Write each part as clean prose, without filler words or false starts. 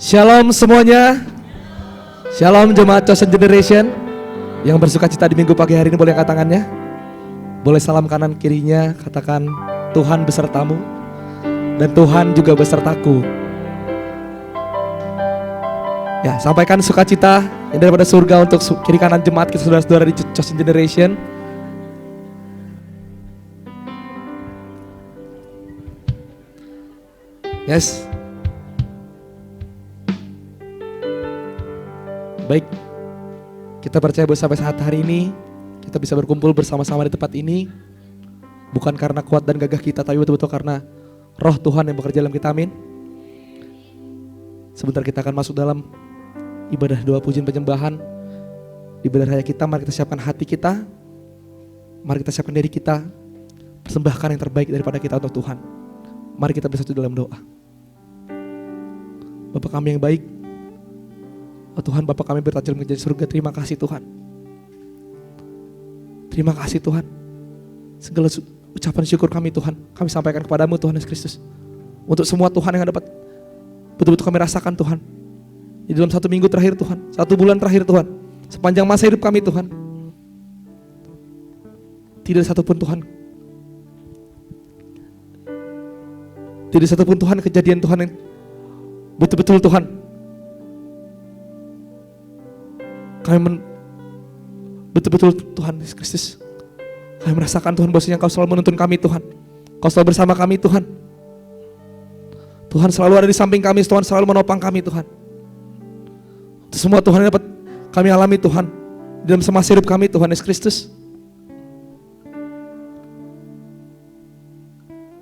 Shalom semuanya. Shalom jemaat Chosen Generation yang bersuka cita di minggu pagi hari ini, boleh angkat tangannya. Boleh salam kanan kirinya, katakan Tuhan besertamu dan Tuhan juga besertaku. Ya, sampaikan sukacita yang daripada surga untuk kiri kanan jemaat kita, saudara-saudara di Chosen Generation. Yes. Baik, kita percaya bahwa sampai saat hari ini kita bisa berkumpul bersama-sama di tempat ini bukan karena kuat dan gagah kita, tapi betul-betul karena Roh Tuhan yang bekerja dalam kita. Amin. Sebentar kita akan masuk dalam ibadah doa pujian penyembahan. Di ibadah raya kita, mari kita siapkan hati kita, mari kita siapkan diri kita, persembahkan yang terbaik daripada kita untuk Tuhan. Mari kita bersatu dalam doa. Bapa kami yang baik, oh Tuhan, Bapa kami bertajam menjadi surga. Terima kasih Tuhan. Terima kasih Tuhan. Segala ucapan syukur kami Tuhan, kami sampaikan kepadamu Tuhan Yesus Kristus. Untuk semua Tuhan yang dapat betul-betul kami rasakan Tuhan. Di dalam 1 minggu terakhir Tuhan, 1 bulan terakhir Tuhan, sepanjang masa hidup kami Tuhan. Tidak satupun Tuhan, tidak satupun Tuhan kejadian Tuhan yang betul-betul Tuhan kami betul-betul Tuhan Yesus Kristus, kami merasakan Tuhan bahwasanya Kau selalu menuntun kami Tuhan. Kau selalu bersama kami Tuhan. Tuhan selalu ada di samping kami, Tuhan selalu menopang kami Tuhan. Itu semua Tuhan yang dapat kami alami Tuhan di dalam semasa hidup kami Tuhan Yesus Kristus.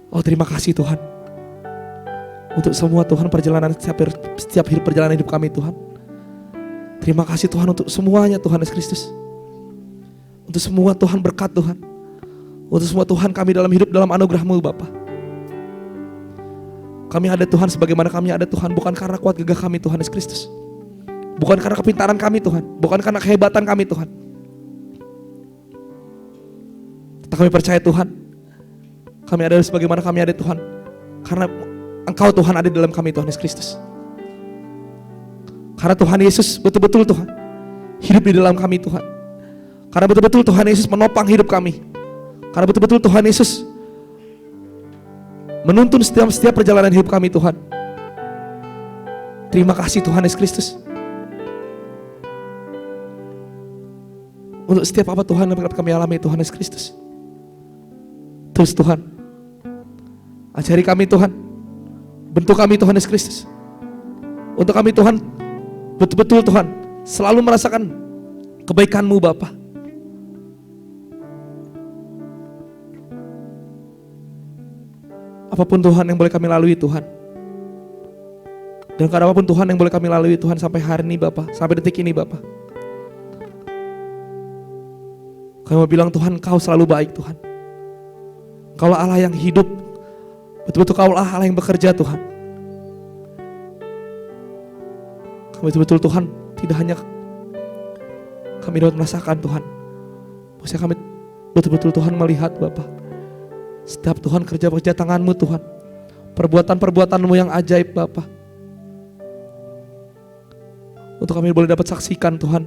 Oh terima kasih Tuhan untuk semua Tuhan perjalanan setiap hidup perjalanan hidup kami Tuhan. Terima kasih Tuhan untuk semuanya Tuhan Yesus Kristus. Untuk semua Tuhan berkat Tuhan. Untuk semua Tuhan kami dalam hidup dalam anugerah-Mu Bapa. Kami ada Tuhan sebagaimana kami ada Tuhan bukan karena kuat gagah kami Tuhan Yesus Kristus. Bukan karena kepintaran kami Tuhan, bukan karena kehebatan kami Tuhan. Tetapi kami percaya Tuhan, kami ada sebagaimana kami ada Tuhan karena Engkau Tuhan ada di dalam kami Tuhan Yesus Kristus. Karena Tuhan Yesus betul-betul Tuhan hidup di dalam kami Tuhan. Karena betul-betul Tuhan Yesus menopang hidup kami. Karena betul-betul Tuhan Yesus menuntun setiap perjalanan hidup kami Tuhan. Terima kasih Tuhan Yesus Kristus. Untuk setiap apa Tuhan yang kami alami Tuhan Yesus Kristus. Terus Tuhan ajari kami Tuhan, bentuk kami Tuhan Yesus Kristus. Untuk kami Tuhan betul-betul Tuhan selalu merasakan kebaikan-Mu Bapa. Apapun Tuhan yang boleh kami lalui Tuhan, dan apapun Tuhan yang boleh kami lalui Tuhan sampai hari ini Bapa, sampai detik ini Bapa, kami mau bilang Tuhan Kau selalu baik Tuhan. Kaulah Allah yang hidup, betul-betul Kaulah Allah yang bekerja Tuhan. Betul-betul Tuhan, tidak hanya kami dapat merasakan Tuhan, maksudnya kami betul-betul Tuhan melihat Bapa, setiap Tuhan kerja tangan-Mu Tuhan, perbuatan-perbuatan-Mu yang ajaib Bapa. Untuk kami boleh dapat saksikan Tuhan.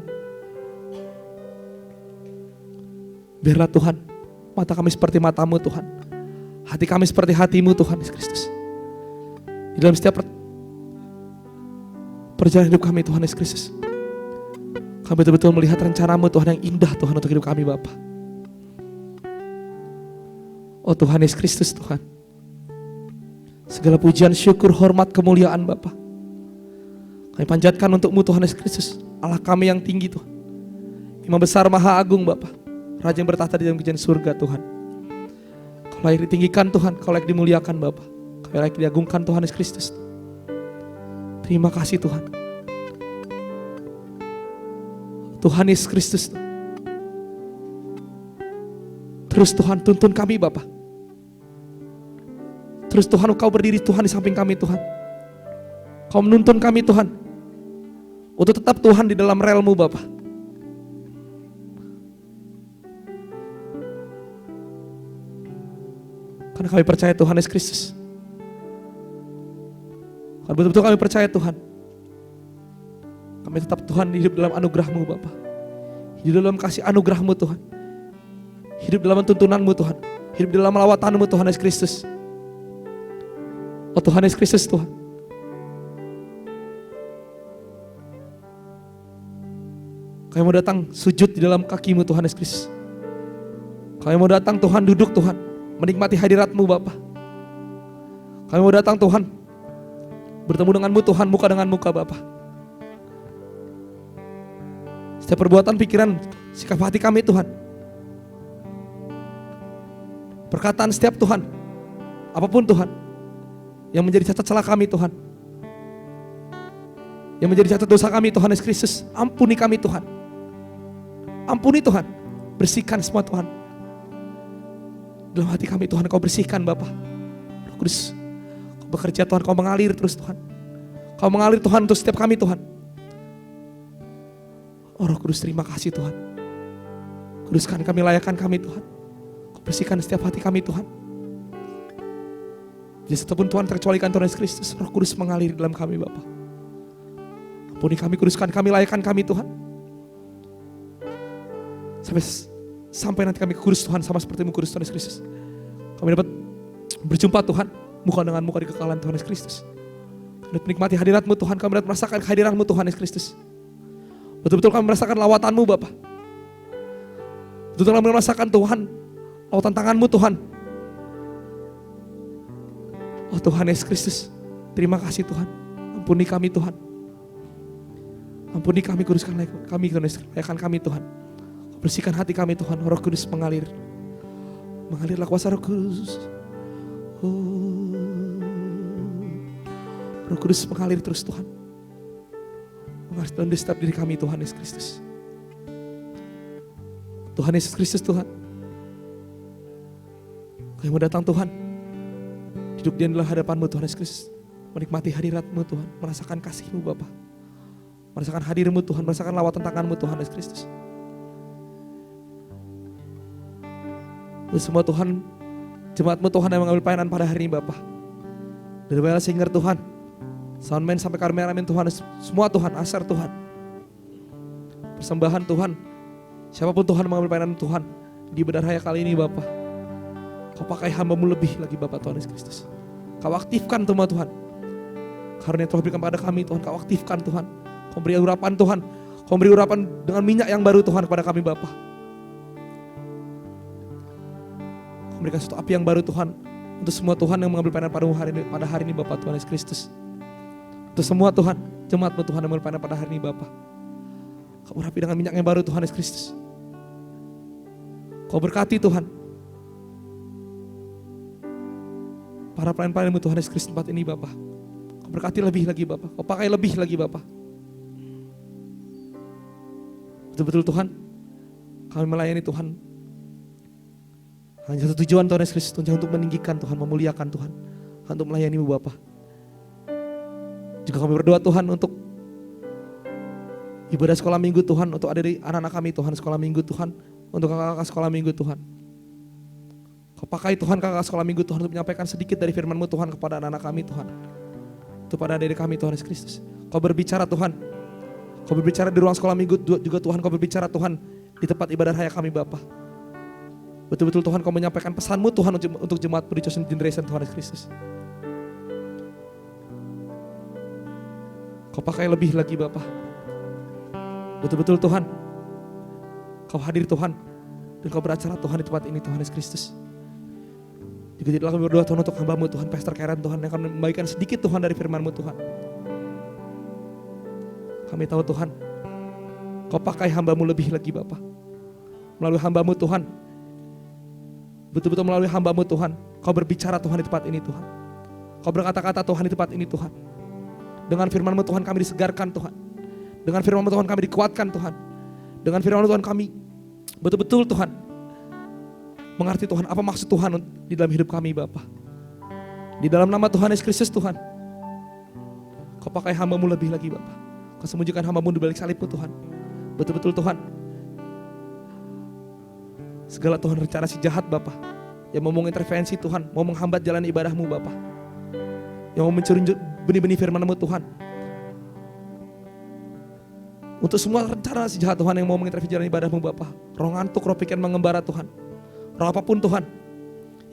Biarlah Tuhan, mata kami seperti mata-Mu Tuhan, hati kami seperti hati-Mu Tuhan Yesus Kristus. Di dalam setiap perjalanan hidup kami Tuhan Yesus Kristus, kami betul-betul melihat rencana-Mu Tuhan yang indah Tuhan untuk hidup kami Bapa. Oh Tuhan Yesus Kristus Tuhan, segala pujian, syukur, hormat, kemuliaan Bapa kami panjatkan untuk-Mu Tuhan Yesus Kristus, Allah kami yang tinggi Tuhan, Imam besar maha agung Bapa, Raja yang bertahta di dalam kerajaan surga Tuhan. Kau layak ditinggikan Tuhan, Kau layak dimuliakan Bapa, Kau layak diagungkan Tuhan Yesus Kristus. Terima kasih Tuhan. Tuhan Yesus Kristus, terus Tuhan tuntun kami Bapa. Terus Tuhan Kau berdiri Tuhan di samping kami Tuhan. Kau menuntun kami Tuhan untuk tetap Tuhan di dalam rel-Mu Bapa. Karena kami percaya Tuhan Yesus Kristus, karena betul-betul kami percaya Tuhan, Kami tetap Tuhan hidup dalam anugerah-Mu Bapa. Hidup dalam kasih anugerah-Mu Tuhan. Hidup dalam tuntunan-Mu Tuhan. Hidup dalam lawatan-Mu Tuhan Yesus Kristus. Oh Tuhan Yesus Kristus Tuhan. Kami mau datang sujud di dalam kaki-Mu Tuhan Yesus Kristus. Kami mau datang Tuhan duduk Tuhan, menikmati hadirat-Mu Bapa. Kami mau datang Tuhan, bertemu dengan-Mu Tuhan, muka dengan muka Bapa. Setiap perbuatan, pikiran, sikap hati kami Tuhan, perkataan setiap Tuhan, apapun Tuhan, yang menjadi cacat celah kami Tuhan, yang menjadi cacat dosa kami Tuhan Yesus Kristus, ampuni kami Tuhan. Ampuni Tuhan, bersihkan semua Tuhan. Dalam hati kami Tuhan Kau bersihkan Bapa. Roh Kudus, Kau bekerja Tuhan, Kau mengalir terus Tuhan. Kau mengalir Tuhan untuk setiap kami Tuhan. Oh Roh Kudus, terima kasih Tuhan. Kuduskan kami, layakan kami Tuhan. Kau bersihkan setiap hati kami Tuhan. Jadi satupun Tuhan terkecualikan Tuhan Yesus Kristus, Roh Kudus mengalir dalam kami Bapa. Ampuni kami, kuduskan kami, layakan kami Tuhan. Sampai nanti kami kudus Tuhan, sama seperti-Mu kudus Tuhan Yesus Kristus. Kami dapat berjumpa Tuhan, muka dengan muka di kekalahan Tuhan Yesus Kristus. Kami dapat menikmati hadirat-Mu Tuhan, kami dapat merasakan kehadiran-Mu Tuhan Yesus Kristus. Betul-betul kami merasakan lawatan-Mu Bapa. Betul-betul kami merasakan Tuhan, lawatan tangan-Mu Tuhan. Oh Tuhan Yesus Kristus, terima kasih Tuhan. Ampuni kami Tuhan. Ampuni kami, kuduskan kami, layakan kami Tuhan. Bersihkan hati kami Tuhan, Roh Kudus mengalir. Mengalirlah kuasa Roh Kudus. Roh Kudus mengalir terus Tuhan. Mengalir dalam setiap diri kami Tuhan Yesus Kristus. Tuhan Yesus Kristus Tuhan. Kami mau datang Tuhan. Hidup di dalam hadapan-Mu Tuhan Yesus Kristus. Menikmati hadirat-Mu Tuhan. Merasakan kasih-Mu Bapa. Merasakan hadir-Mu Tuhan. Merasakan lawatan tangan-Mu Tuhan Yesus Kristus. Semua Tuhan, jemaat-Mu Tuhan yang mengambil pelayanan pada hari ini Bapa. Dari Bala Singer Tuhan, soundman sampai kameramen Tuhan, semua Tuhan, asar Tuhan. Persembahan Tuhan, siapapun Tuhan mengambil pelayanan Tuhan di Ibadah Raya kali ini Bapa. Kau pakai hamba-Mu lebih lagi Bapa Tuhan Yesus Kristus. Kau aktifkan semua Tuhan. Karunia Tuhan berikan pada kami Tuhan, Kau aktifkan Tuhan. Kau beri urapan Tuhan, Kau beri urapan dengan minyak yang baru Tuhan kepada kami Bapa. Memberikan suatu api yang baru Tuhan untuk semua Tuhan yang mengambil pelayanan pada hari ini Bapak Tuhan Yesus Kristus. Untuk semua Tuhan, jemaat-Mu Tuhan yang mengambil pelayanan pada hari ini Bapak. Kau urapi dengan minyak yang baru Tuhan Yesus Kristus. Kau berkati Tuhan para pelayan-pelayan-Mu Tuhan Yesus Kristus tempat ini Bapak. Kau berkati lebih lagi Bapak. Kau pakai lebih lagi Bapak. Betul-betul Tuhan, kami melayani Tuhan hanya satu tujuan Tuhan Yesus Kristus, untuk meninggikan Tuhan, memuliakan Tuhan, untuk melayani-Mu Bapa. Juga kami berdoa Tuhan untuk ibadah sekolah minggu Tuhan, untuk ada di anak-anak kami Tuhan, sekolah minggu Tuhan, untuk kakak-kakak sekolah minggu Tuhan. Kau pakai Tuhan kakak sekolah minggu Tuhan untuk menyampaikan sedikit dari firman-Mu Tuhan kepada anak-anak kami Tuhan. Untuk pada adik kami Tuhan Yesus Kristus. Kau berbicara Tuhan, Kau berbicara di ruang sekolah minggu juga Tuhan, Kau berbicara Tuhan di tempat ibadah raya kami Bapa. Betul-betul Tuhan Kau menyampaikan pesan-Mu Tuhan untuk jemaat Pre Chosen Generation Tuhan Yesus Kristus. Kau pakai lebih lagi Bapa. Betul-betul Tuhan, Kau hadir Tuhan, dan Kau beracara Tuhan di tempat ini Tuhan Yesus Kristus. Juga jadilah kami berdoa Tuhan untuk hamba-Mu Tuhan, Pastor Karen Tuhan, yang akan membagikan sedikit Tuhan dari firman-Mu Tuhan. Kami tahu Tuhan, Kau pakai hamba-Mu lebih lagi Bapa. Melalui hamba-Mu Tuhan, betul-betul melalui hamba-Mu Tuhan, Kau berbicara Tuhan di tempat ini Tuhan. Kau berkata-kata Tuhan di tempat ini Tuhan. Dengan firman-Mu Tuhan kami disegarkan Tuhan. Dengan firman-Mu Tuhan kami dikuatkan Tuhan. Dengan firman-Mu Tuhan kami betul-betul Tuhan mengerti Tuhan apa maksud Tuhan di dalam hidup kami Bapa. Di dalam nama Tuhan Yesus Kristus Tuhan, Kau pakai hamba-Mu lebih lagi Bapa. Kau sembunyikan hamba-Mu di balik salib-Mu Tuhan. Betul-betul Tuhan, segala Tuhan rencana si jahat Bapa yang mau mengintervensi Tuhan, mau menghambat jalan ibadah-Mu Bapa, yang mau mencuri benih-benih firman-Mu Tuhan, Untuk semua rencana si jahat Tuhan yang mau mengintervensi jalan ibadah-Mu Bapa. Roh ngantuk, roh pikiran mengembara Tuhan. Roh apapun Tuhan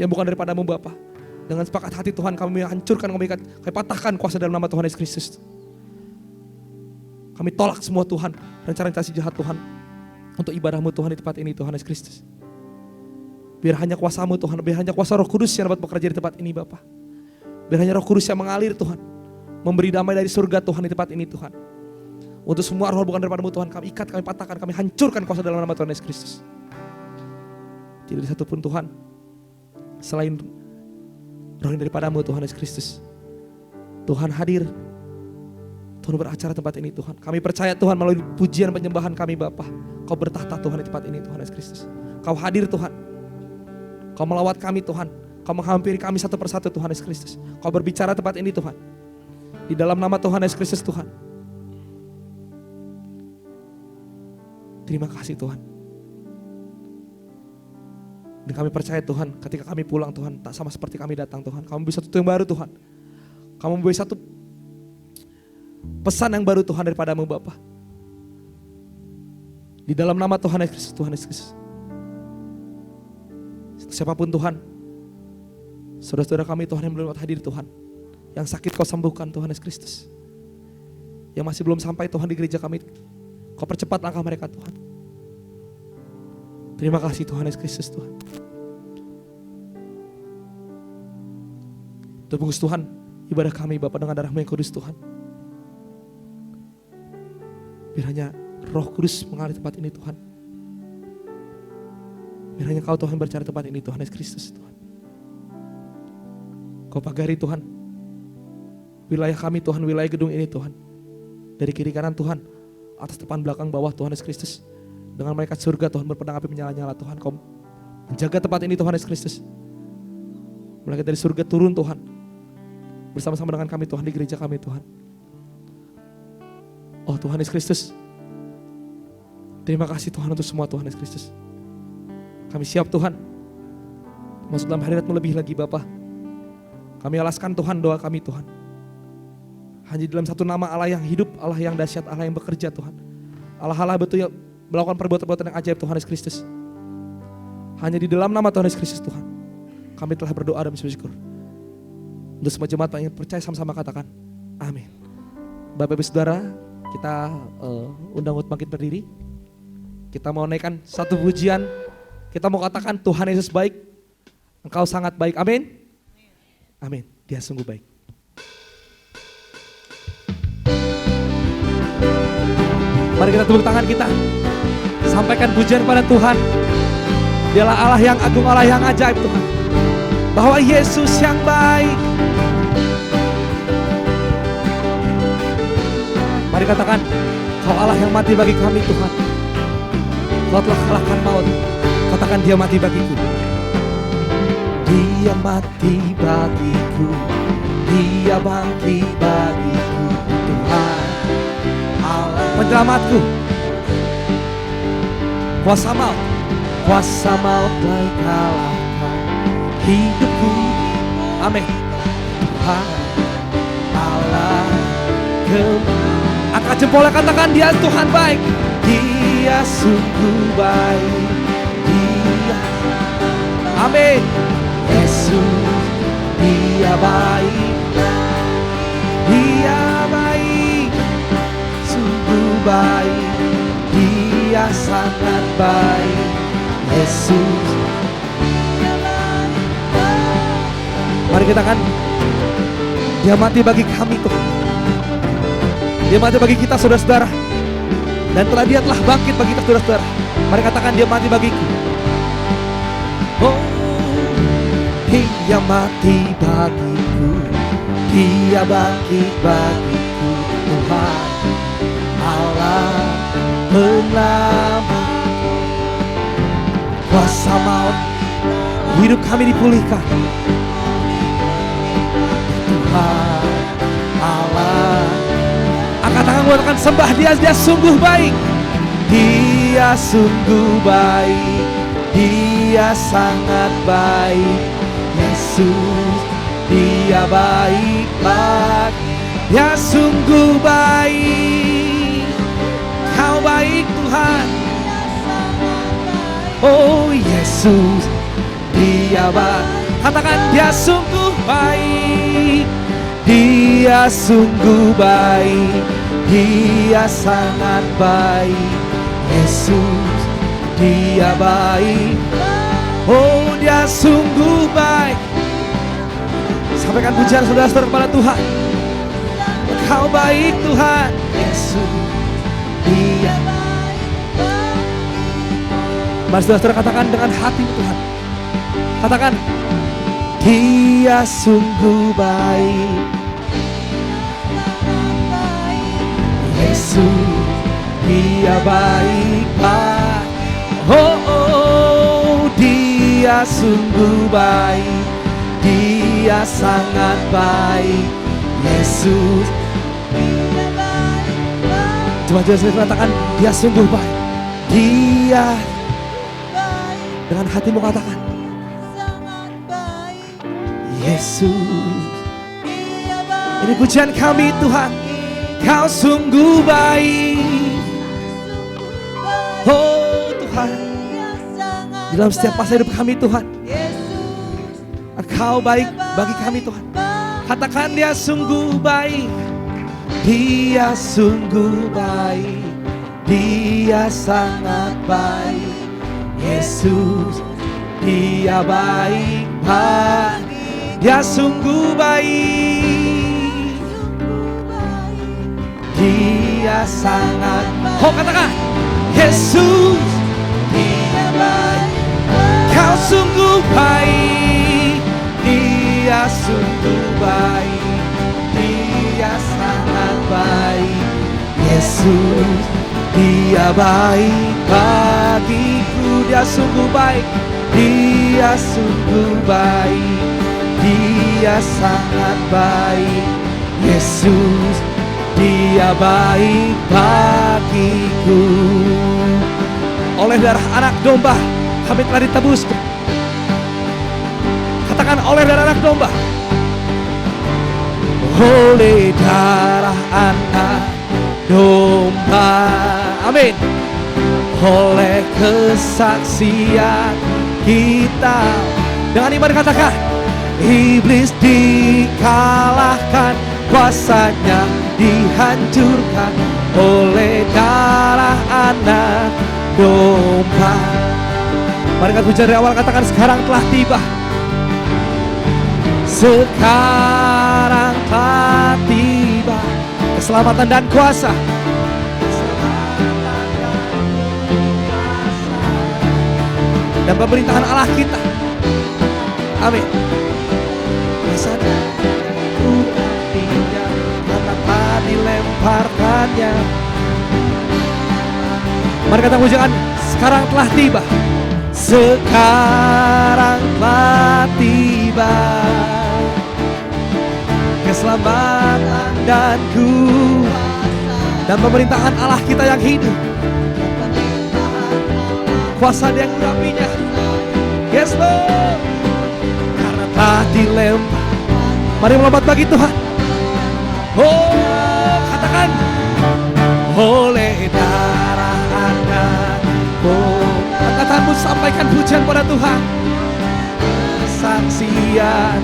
yang bukan daripada-Mu Bapa. Dengan sepakat hati Tuhan kami hancurkan, kami patahkan kuasa dalam nama Tuhan Yesus Kristus. Kami tolak semua Tuhan, rencana-rencana si jahat Tuhan. Untuk ibadah-Mu Tuhan di tempat ini Tuhan Yesus Kristus. Biar hanya kuasa-Mu Tuhan, biar hanya kuasa Roh Kudus yang dapat bekerja di tempat ini Bapa. Biar hanya Roh Kudus yang mengalir Tuhan. Memberi damai dari surga Tuhan di tempat ini Tuhan. Untuk semua roh bukan daripada-Mu Tuhan, kami ikat, kami patahkan, kami hancurkan kuasa dalam nama Tuhan Yesus Kristus. Tidak ada satupun Tuhan selain roh yang daripada-Mu Tuhan Yesus Kristus. Tuhan hadir, Tuhan beracara tempat ini Tuhan. Kami percaya Tuhan melalui pujian penyembahan kami Bapa, Kau bertahta Tuhan di tempat ini Tuhan Yesus Kristus. Kau hadir Tuhan, Kau melawat kami Tuhan, Kau menghampiri kami satu persatu Tuhan Yesus Kristus. Kau berbicara tempat ini Tuhan. Di dalam nama Tuhan Yesus Kristus Tuhan. Terima kasih Tuhan. Dan kami percaya Tuhan, ketika kami pulang Tuhan, tak sama seperti kami datang Tuhan. Kamu memberi satu yang baru Tuhan. Kamu memberi satu pesan yang baru Tuhan daripada-Mu Bapa. Di dalam nama Tuhan Yesus Kristus, Tuhan Yesus Kristus. Siapapun Tuhan, saudara-saudara kami Tuhan yang belum hadir Tuhan. Yang sakit Kau sembuhkan Tuhan Yesus Kristus. Yang masih belum sampai Tuhan di gereja kami, Kau percepat langkah mereka Tuhan. Terima kasih Tuhan Yesus Kristus Tuhan. Tebus Tuhan ibadah kami Bapa dengan darah-Mu yang kudus Tuhan. Biar hanya Roh Kudus mengalir tempat ini Tuhan. Biar hanya Kau Tuhan berbicara tempat ini Tuhan Yesus Kristus Tuhan. Kau pagari Tuhan wilayah kami Tuhan, wilayah gedung ini Tuhan. Dari kiri kanan Tuhan, atas depan belakang bawah Tuhan Yesus Kristus. Dengan malaikat surga Tuhan berpedang api menyala-nyala Tuhan. Kau menjaga tempat ini Tuhan Yesus Kristus. Malaikat dari surga turun Tuhan. Bersama-sama dengan kami Tuhan di gereja kami Tuhan. Oh Tuhan Yesus Kristus. Terima kasih Tuhan untuk semua Tuhan Yesus Kristus. Kami siap Tuhan. Masuk dalam hadirat-Mu lebih lagi Bapa. Kami alaskan Tuhan doa kami Tuhan. Hanya dalam satu nama Allah yang hidup, Allah yang dahsyat, Allah yang bekerja Tuhan. Allah betul yang melakukan perbuatan-perbuatan yang ajaib Tuhan Yesus Kristus. Hanya di dalam nama Tuhan Yesus Kristus Tuhan. Kami telah berdoa dan bersyukur. Untuk semua jemaat yang percaya sama-sama katakan amin. Bapak Ibu Saudara, kita undang untuk bangkit berdiri. Kita mau naikkan satu pujian. Kita mau katakan Tuhan Yesus baik. Engkau sangat baik. Amin. Amin. Dia sungguh baik. Mari kita tepuk tangan kita. Sampaikan pujian pada Tuhan. Dialah Allah yang agung, Allah yang ajaib Tuhan. Bahwa Yesus yang baik. Mari katakan, Kau Allah yang mati bagi kami Tuhan. Kau telah kalahkan maut. Katakan Dia mati bagiku. Dia mati bagiku. Dia bangkit bagiku Tuhan Allah penyelamatku. Kuasa maut telah kalahkan hidupku. Amin. Tuhan Allah angkat jempolnya, katakan Dia Tuhan baik. Dia sungguh baik. Dia amin. Yesus Dia baik. Dia baik, sungguh baik. Dia sangat baik. Yesus. Mari kita kan, Dia mati bagi kami Tuhan. Dia mati bagi kita saudara-saudara. Dan Dia telah bangkit bagi kita saudara-saudara. Mari katakan Dia mati bagiku. Oh, Dia mati bagiku. Dia bangkit bagiku Tuhan Allah penyelamat. Kuasa maut hidup kami dipulihkan. Tuhan Allah. Angkat tangan, katakan sembah Dia. Dia sungguh baik. Dia sungguh baik. Dia sangat baik. Yesus Dia baik. Dia sungguh baik. Oh Yesus, Dia baik. Katakan, Dia sungguh baik. Dia sungguh baik. Dia sangat baik. Yesus, Dia baik. Oh, Dia sungguh baik. Sampaikan pujian saudara-saudara kepada Tuhan. Engkau baik Tuhan. Yesus, Dia baik. Mari saudara-saudara katakan dengan hati Tuhan. Katakan, Dia sungguh baik. Yesus, Dia baik, baik. Oh, oh, Dia sungguh baik. Dia sangat baik. Yesus, Dia baik, baik. Coba jelas katakan, Dia sungguh baik. Dia baik. Dengan hatimu katakan, sangat baik. Yesus, Dia baik. Ini pujian kami Tuhan. Kau sungguh baik. Oh Tuhan, di dalam setiap fase hidup kami Tuhan, Engkau baik bagi kami Tuhan. Katakan, Dia sungguh baik. Dia sungguh baik. Dia sangat baik. Yesus, Dia baik, baik. Dia sungguh baik. Dia sangat. Oh katakan, Yesus, Dia baik. Kau sungguh baik. Dia sungguh baik. Dia sangat baik. Yesus, Dia baik bagiku. Dia sungguh baik. Dia sungguh baik. Dia sangat baik. Yesus, Dia baik bagiku. Oleh darah anak domba kami telah ditebus. Katakan, oleh darah anak domba. Oleh darah anak domba. Amin. Oleh kesaksian kita. Dengan iman katakan, iblis dikalahkan, kuasanya dihancurkan oleh darah anak domba. Mari kita pujian dari awal, katakan, sekarang telah tiba. Sekarang telah tiba keselamatan dan kuasa. Dan pemerintahan Allah kita. Amin. Kuasa dan dilemparkannya. Mari kata pujian, sekarang telah tiba. Sekarang telah tiba keselamatan dan dan pemerintahan Allah kita yang hidup. Kuasa Dia yang urapinya. Yes Lord. Karena telah dilempar. Mari melompat bagi Tuhan. Oh, katakan, oleh darah anak. Oh, katakanmu sampaikan pujian pada Tuhan. Kesaksian,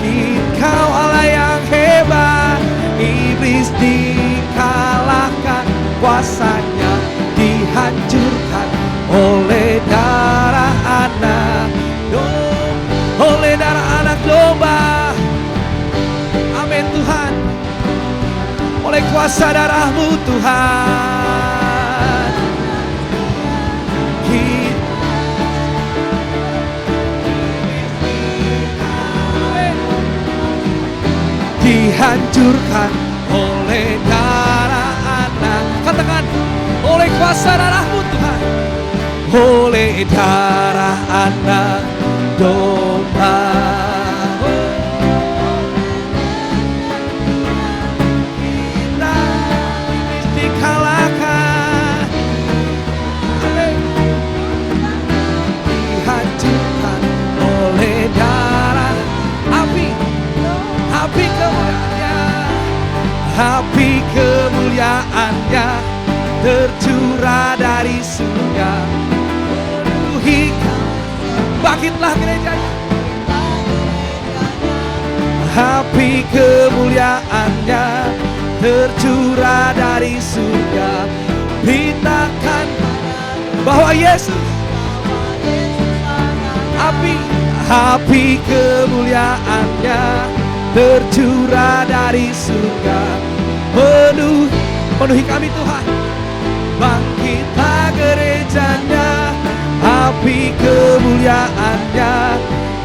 Engkau Allah yang hebat. Iblis dikalahkan, kuasanya dihancurkan oleh darah anak domba. Oleh darah anak domba. Amin Tuhan. Oleh kuasa darah-Mu Tuhan, dihancurkan oleh darah anak. Katakan, oleh kuasa darah-Mu Tuhan, oleh darah anak domba. Api kemuliaannya tercurah dari surga. penuhi. Bangkitlah gerejanya. Api kemuliaannya tercurah dari surga. Beritakan bahwa Yesus api kemuliaannya tercurah dari surga. Penuhi kami Tuhan. Bangkitlah gerejanya. Api kemuliaannya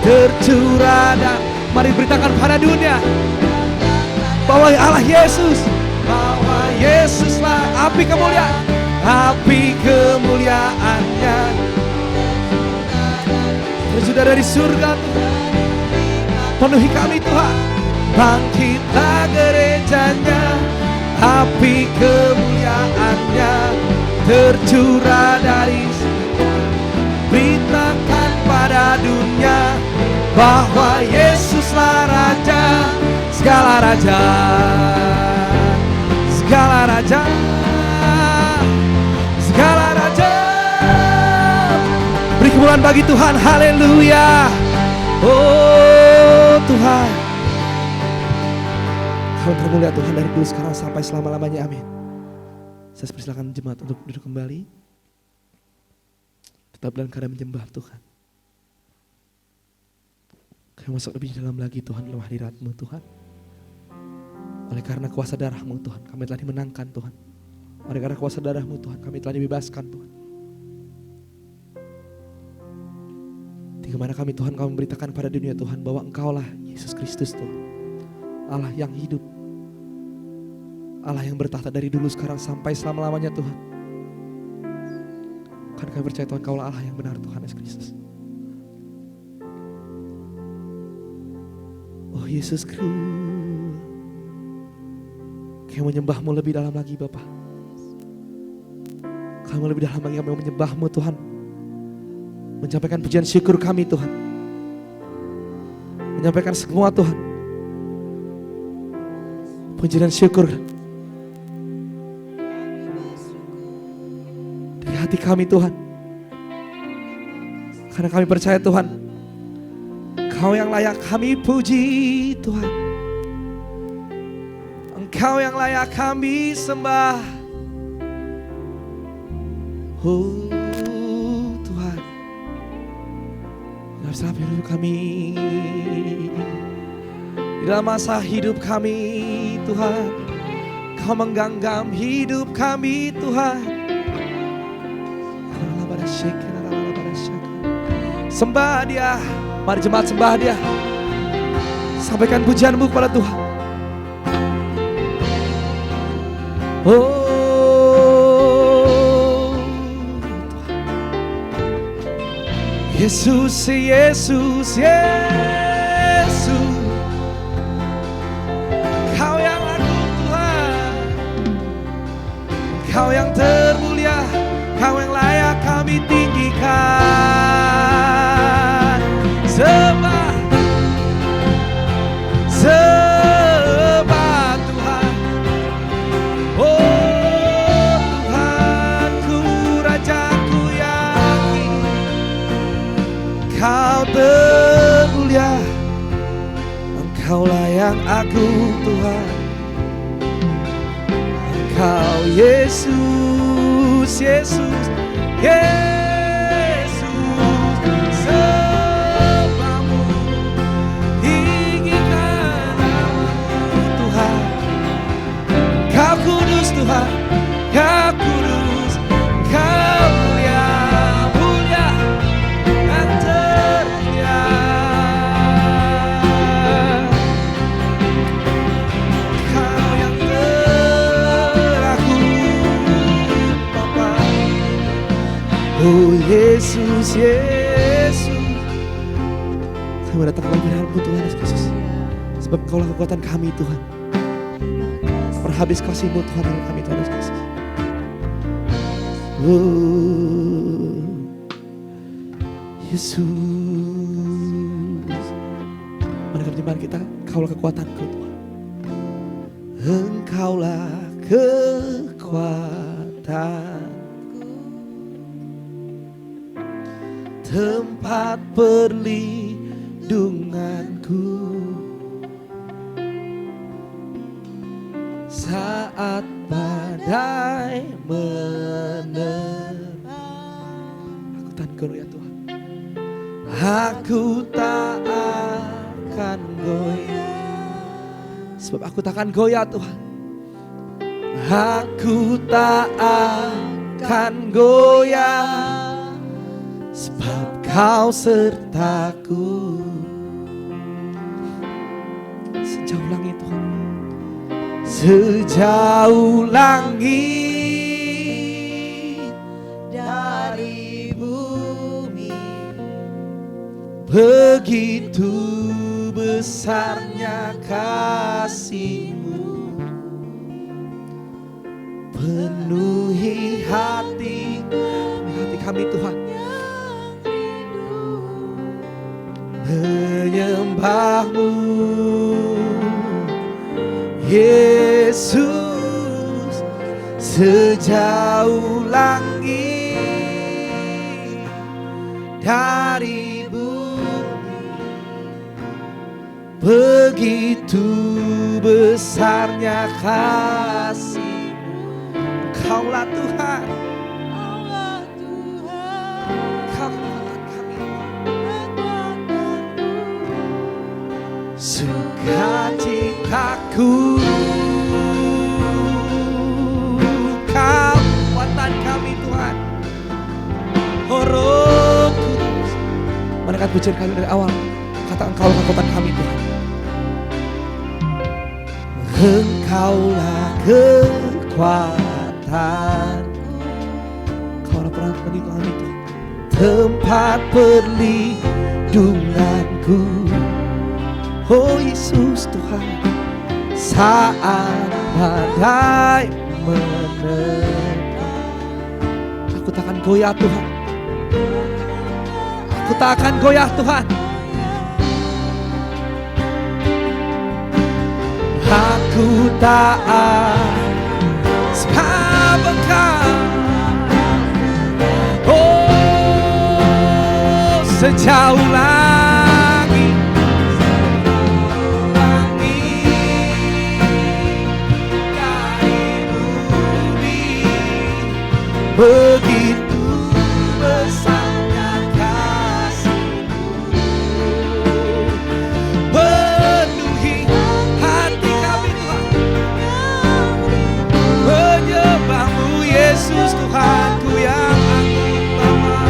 tercurah dan mari beritakan pada dunia bahwa Allah Yesus, bahwa Yesuslah api kemuliaan. Api kemuliaannya tercurah dari surga. Penuhi kami Tuhan. Bangkitlah gerejanya. Api kemuliaannya tercurah dari surga. Beritakan pada dunia bahwa Yesuslah Raja, segala raja, segala raja, segala raja. Beri kemuliaan bagi Tuhan, haleluya. Oh Tuhan, Kau termulia Tuhan dari dulu sekarang sampai selama-lamanya, amin. Saya persilakan jemaat untuk duduk kembali. Tetap dalam keadaan menyembah Tuhan. Kami masuk lebih dalam lagi Tuhan dalam hadirat-Mu Tuhan. Oleh karena kuasa darah-Mu Tuhan, kami telah dimenangkan Tuhan. Oleh karena kuasa darah-Mu Tuhan, kami telah dibebaskan Tuhan. Di mana kami Tuhan, kau memberitakan pada dunia Tuhan bahwa Engkaulah Yesus Kristus Tuhan. Allah yang hidup. Allah yang bertahta dari dulu sekarang sampai selama-lamanya Tuhan. Karena kami percaya Tuhan, Kaulah Allah yang benar Tuhan Yesus Kristus. Oh Yesus Kristus, kami menyembah-Mu lebih dalam lagi Bapa. Kami lebih dalam lagi, kami menyembah-Mu Tuhan. Menyampaikan pujian syukur kami Tuhan. Menyampaikan semua Tuhan. Pujian syukur dari hati kami Tuhan. Karena kami percaya Tuhan, Engkau yang layak kami puji Tuhan. Engkau yang layak kami sembah. Oh Tuhan, dalam setiap hidup kami, di dalam masa hidup kami Tuhan, Kau menggenggam hidup kami Tuhan. Sembah Dia, mari jemaat sembah Dia. Sampaikan pujian-Mu kepada Tuhan. Oh Yesus, Yesus, Yesus, Kau yang agung Tuhan, Kau yang termulia, Kau yang layak kami tinggikan. Sembah, sembah Tuhan. Oh Tuhanku, Rajaku yakin Kau termulia, Engkaulah yang agung Tuhan. Engkau Yesus, Yesus, Yesus. Tuhan, Kau kudus, Kau mulia, mulia dan termulia. Kau yang teragung Bapa. Oh Yesus, Yesus, kami datang lagi dalam-Mu Tuhan Yesus Kristus. Sebab Kaulah kekuatan kami Tuhan. Habis kasih-Mu Tuhan dalam kami Tuhan Yesus Kristus. Oh Yesus, mana perjalanan kita? Kaulah kekuatanku Tuhan. Engkaulah kekuatanku. tempat perlindunganku saat badai menerpa. Aku tak goyah Tuhan. Aku tak akan goyah, sebab aku tak akan goyah Tuhan. Aku tak akan goyah, sebab Kau sertaku. Sejauh langit Tuhan, sejauh langit dari bumi, begitu besarnya kasih-Mu, penuhi hati kami Tuhan, menyembah-Mu Yesus. Sejauh langit dari bumi, begitu besarnya kasih-Mu. Kaulah Tuhan, Kau kekuatan kami, sukacitaku. Kau kekuatan kami Tuhan. Oh Roh Kudus, mereka pujian kami dari awal. Katakan Kau kekuatan kami Tuhan. Engkaulah kekuatanku, Kaulah penghuni kami Tuhan, tempat perlindunganku. Oh Yesus Tuhan, saat badai menerpa, aku tak akan goyah Tuhan. Aku tak akan goyah Tuhan. Aku tak sebab Engkau, oh sejauh langit dari bumi, begitu besarnya kasih-Mu, penuhi hati kami Tuhan, menyembah-Mu Yesus Tuhanku yang agung Bapa.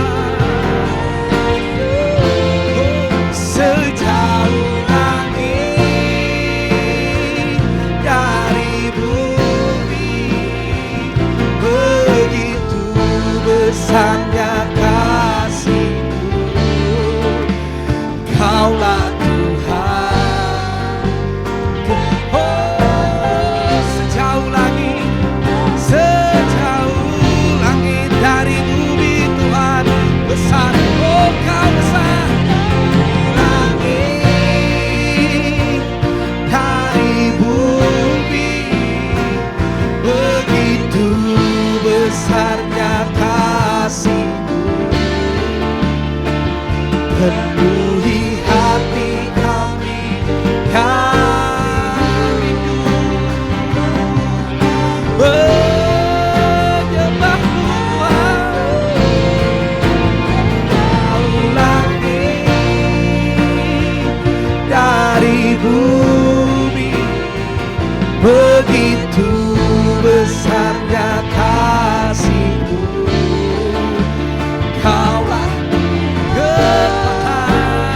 Sejauh langit dari bumi, begitu besarnya kasih-Mu. Kaulah Tuhan. Oh sejauh langit dari bumi Tuhan besar. Oh Kau besar. Langit dari bumi, begitu besarnya kasih-Mu, penuhi hati kami yang rindu menyembah-Mu Tuhan. Langit dari bumi, begitu besarnya kasih-Mu. Kaulah kekuatan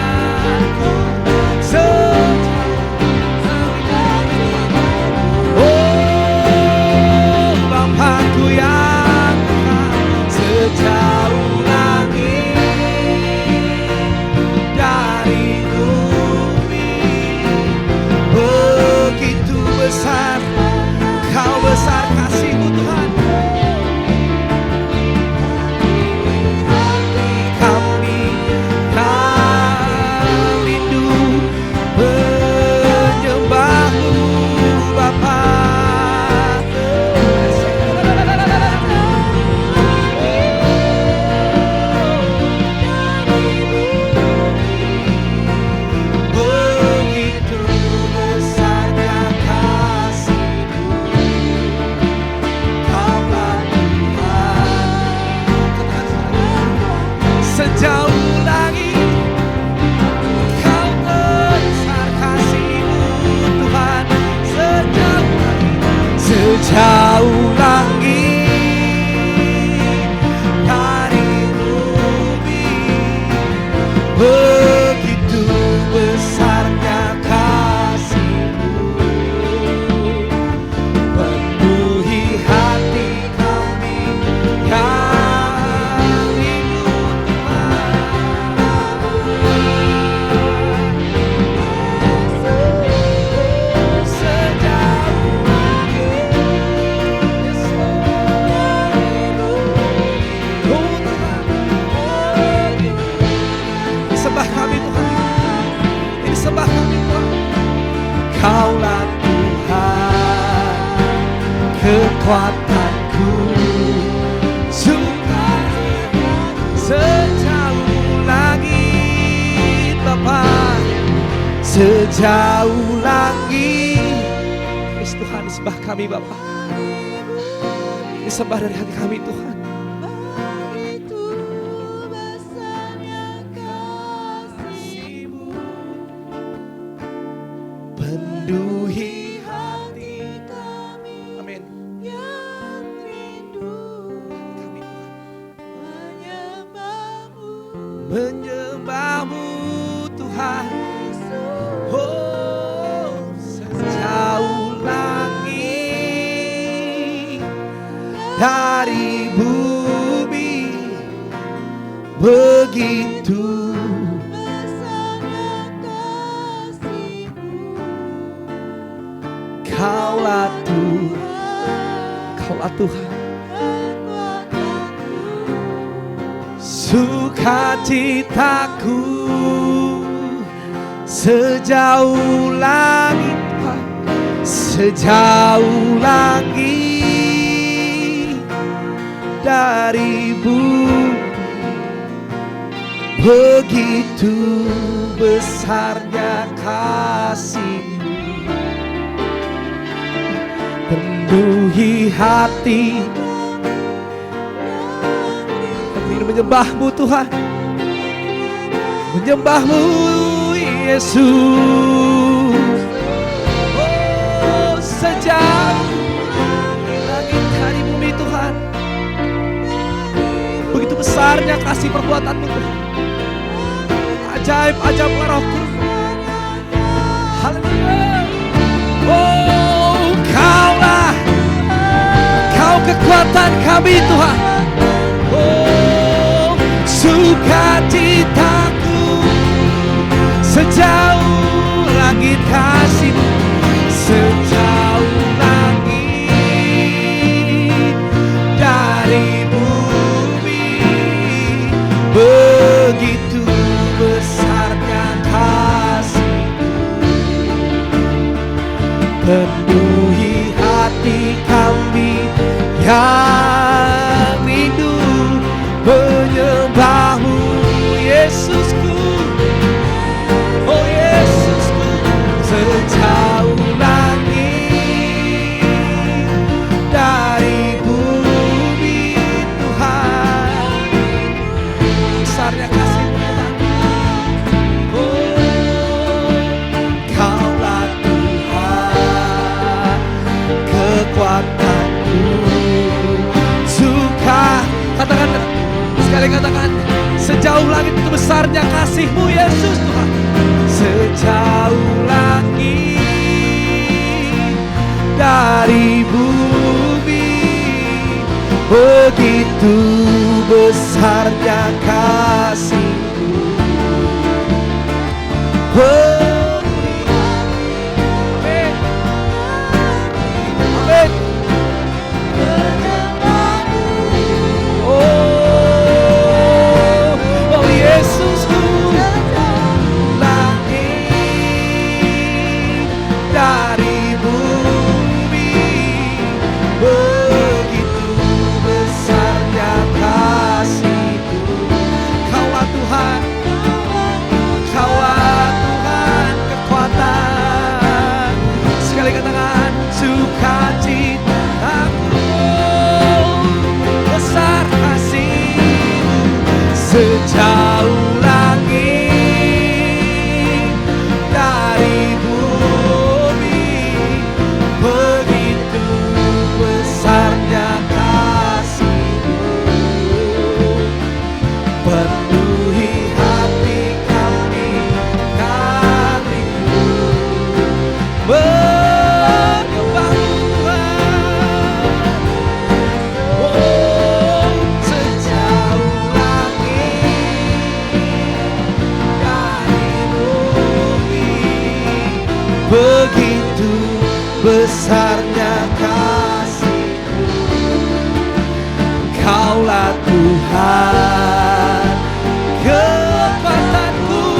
kekuatanku, sukacita sejauh langit Bapa, sejauh langit. Yes, Tuhan, disembah kami Bapa, disembah dari hati kami Tuhan. Penuhi hati kami, amin, yang rindu kami Tuhan, menyembahmu Tuhan. Oh, sejauh langit dari bumi, begitu Kaulah Tuhan, sukacitaku sejauh langit, sejauh langit dari bumi, begitu besarnya kasih. Penuhi hati kami menyembahmu Tuhan, menyembahmu Yesus. Oh, sejauh langit dari bumi Tuhan, begitu besarnya kasih perbuatanmu Tuhan, ajaib-ajaib Rohku. Haleluya. Oh, Kau kekuatan kami Tuhan. Oh, sukacitaku sejauh langit kasih-Mu, sejauh langit dari bumi, begitu besarnya kasih-Mu. Penuhi hati kami yang rindu menyembahmu Yesusku. Oh Yesusku, sejauh langit dari bumi Tuhan, besarnya kasih Tuhan. Oh, Kaulah Tuhan, kekuatanku, katakan sekali, katakan sejauh langit itu besarnya kasih-Mu Yesus Tuhan, sejauh langit dari bumi, begitu besarnya kasih-Mu. Oh, amin, amin. Yesusku, langit dari bumi, begitu besarnya kasih-Mu. Kaulah Tuhan, Kaulah Tuhan kekuatan. Sekali katakan sukacitaku, besar kasih-Mu sejauh langit dari bumi, begitu besarnya kasih-Mu. Penuhi hati kami yang rindu menyembahmu Tuhan. Oh, sejauh begitu besarnya kasih-Mu. Kaulah Tuhan, kekuatanku,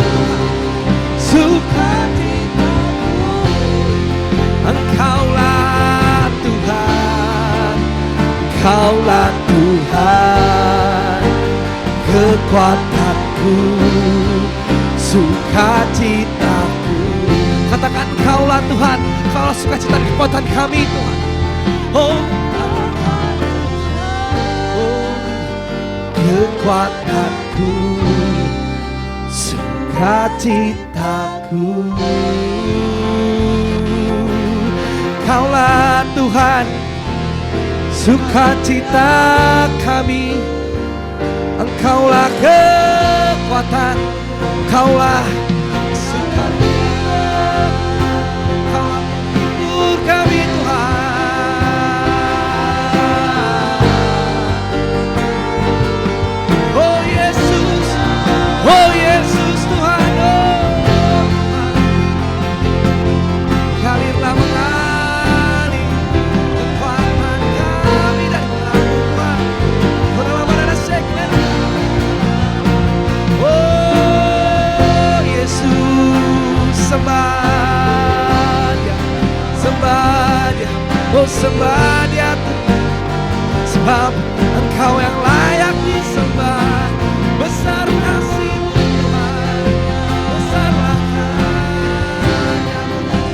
sukacitaku. Engkaulah Tuhan, Kaulah Tuhan, kekuatanku, sukacitaku. Katakan Kaulah Tuhan, Kaulah sukacita dan kekuatan kami Tuhan. Oh, kekuatanku, sukacitaku. Kaulah Tuhan, sukacita kami. Engkaulah kekuatan, Engkaulah sukacita, Engkaulah penghibur kami Tuhan. Oh Yesus, oh Yesus Tuhan, oh Tuhan. Galirlah mengalir kekuatan kami dari Tuhan. Oh Yesus, sembah Dia, sembah Dia, oh sembah Dia Tuhan. Sebab Engkau yang layak disembah. Besar kasih-Mu Tuhan, besarlah karya-Mu,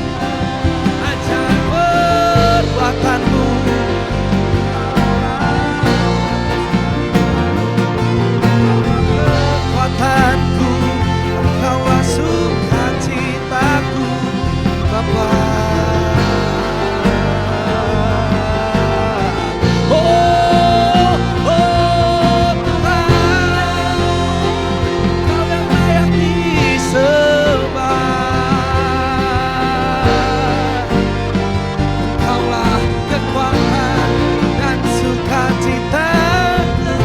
ajaib perbuatan-Mu. Kekuatanku, Engkaulah sukacitaku, Bapa. Oh, oh Tuhan, Kau yang layak disembah. Engkaulah kekuatan dan sukacitaku.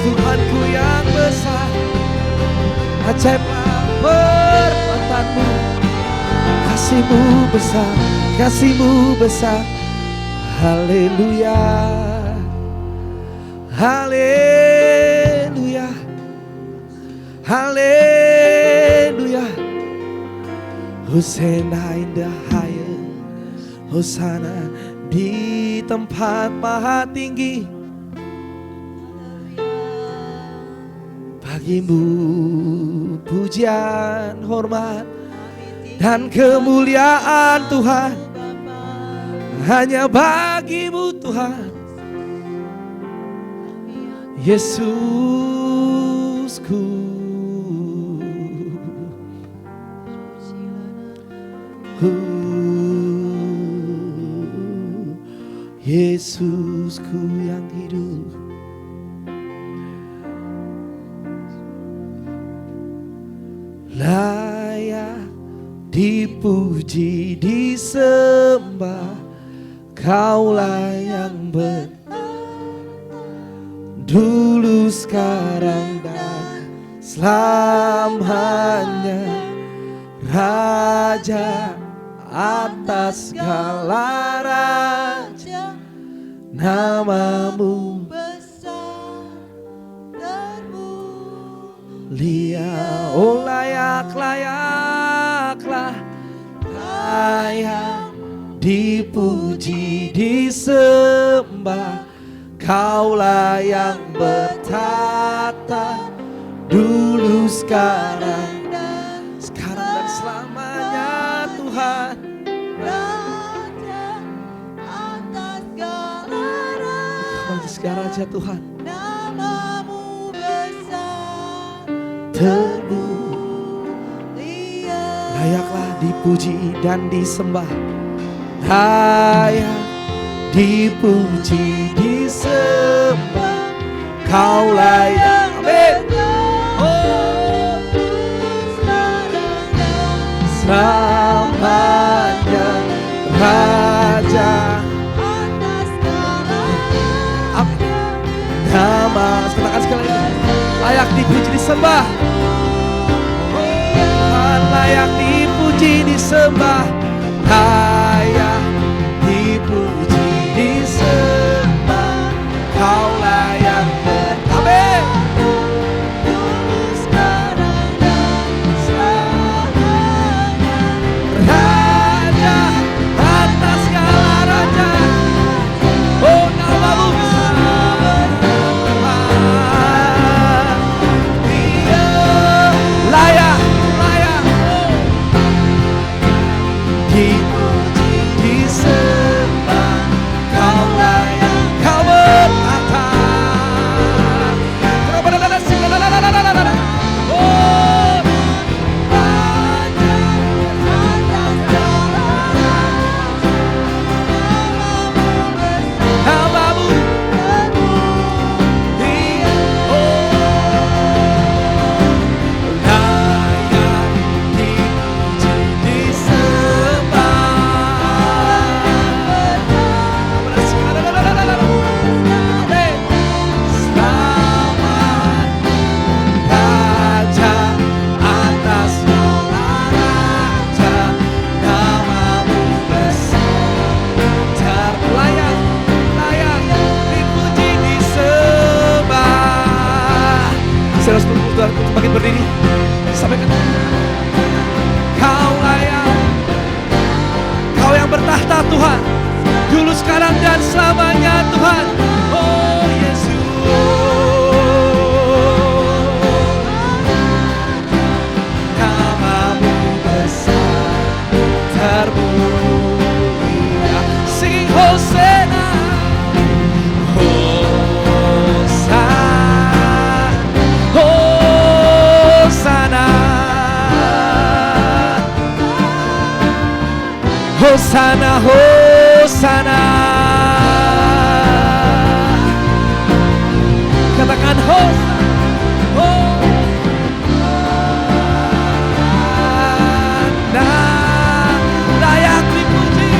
Tuhanku yang besar, ajaiblah perbuatan-Mu. Kasih-Mu besar, kasih-Mu besar. Haleluya, haleluya, haleluya. Hosana in the highest, Hosana di tempat maha tinggi. Bagimu pujian, hormat, dan kemuliaan Tuhan. Hanya bagimu Tuhan, Yesusku. Yesusku yang hidup. Layak dipuji, disembah, Kaulah yang dulu, sekarang, dan selamanya. Raja atas segala raja, nama-Mu besar termulia. Oh layak, layaklah, layak dipuji, disembah, Kaulah yang bertata, dulu, sekarang, dan selamanya Tuhan. Raja atas segala raja Tuhan, nama-Mu besar termulia. Layaklah dipuji dan disembah, layak dipuji, disembah, Kaulah yang selamanya. Raja atas segala nama, katakan sekali lagi, layak dipuji, disembah. Tuhan layak dipuji, disembah, layak dipuji, disembah. Hosana, Hosana. Katakan Hosana, Hosana. Layak dipuji,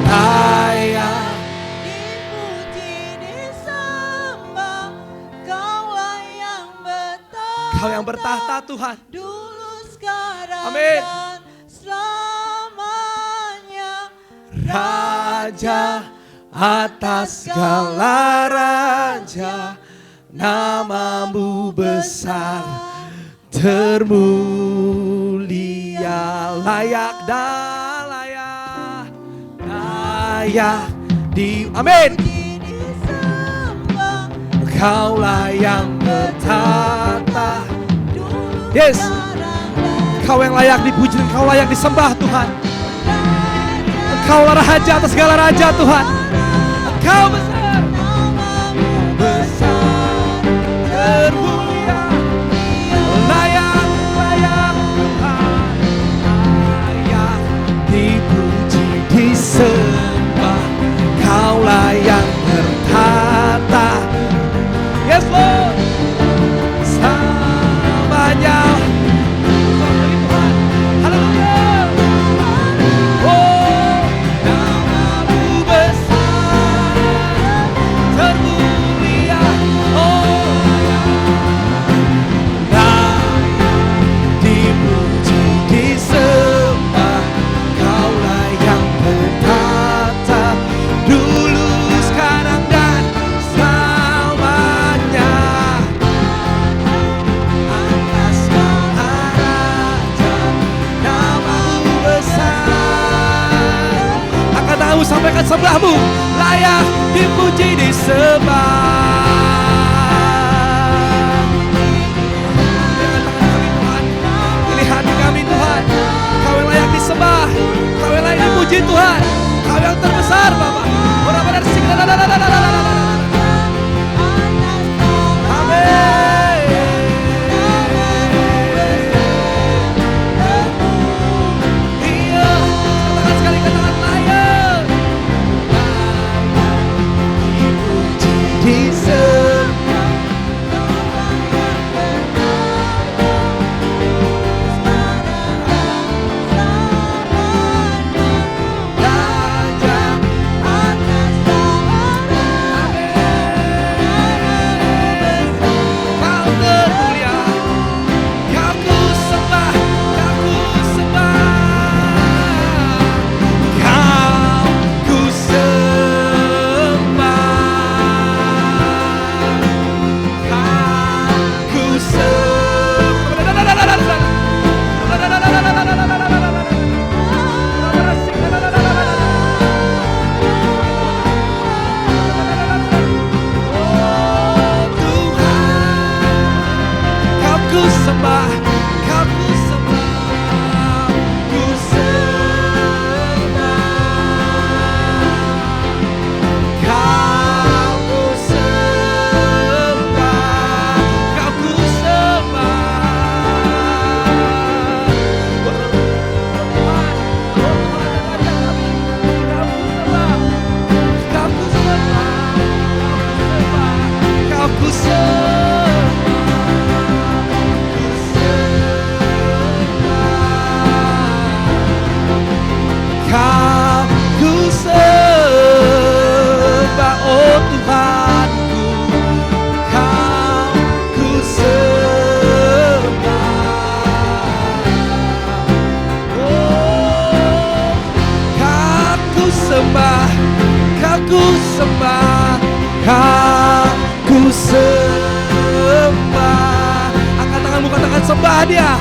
layak dipuji, disembah. Kaulah yang bertahta. Kau yang bertahta Tuhan. Dulu, sekarang, Amin. dan selamanya. Raja atas segala raja, namamu besar termulia. Layak dan layak, layak di, amin. Disembah. Kaulah yang bertahta. Dulu, Yes. sekarang, dan Kau yang layak dipuji dan Kau layak disembah Tuhan. Engkaulah raja atas segala raja Tuhan. Engkau besar, besar, termulia. Layak, layak Tuhan. Layak dipuji, disembah. Kaulah yang bertahta. Yes Lord. Selamanya. Haleluya. Oh, namamu besar, termulia. Oh, layak dipuji, disembah. Kaulah yang bertahta, dulu, sekarang, dan selamanya. Atas segala raja, namamu besar. Angkat tanganmu, sampaikan sebelahmu. Layak dipuji, disembah. Pilihan kami Tuhan, Kau yang layak disembah, Kau yang layak dipuji Tuhan, Kau yang terbesar Bapa. Iya, katakan sekali, katakan layak. Dipuji, disembah. Raja atas Kau termulia, Kau ku sembah, Kau ku sembah. Kau ku sembah. Kau ku sembah, Kau ku sembah, ku sembah. Kau ku sembah, Kau ku sembah. Kau ku sembah, Kau ku Kau ku sembah, oh Tuhanku. Kau ku sembah. Oh, Kau ku sembah, Kau ku sembah, Kau ku sembah. Angkat tanganmu, katakan sembah Dia.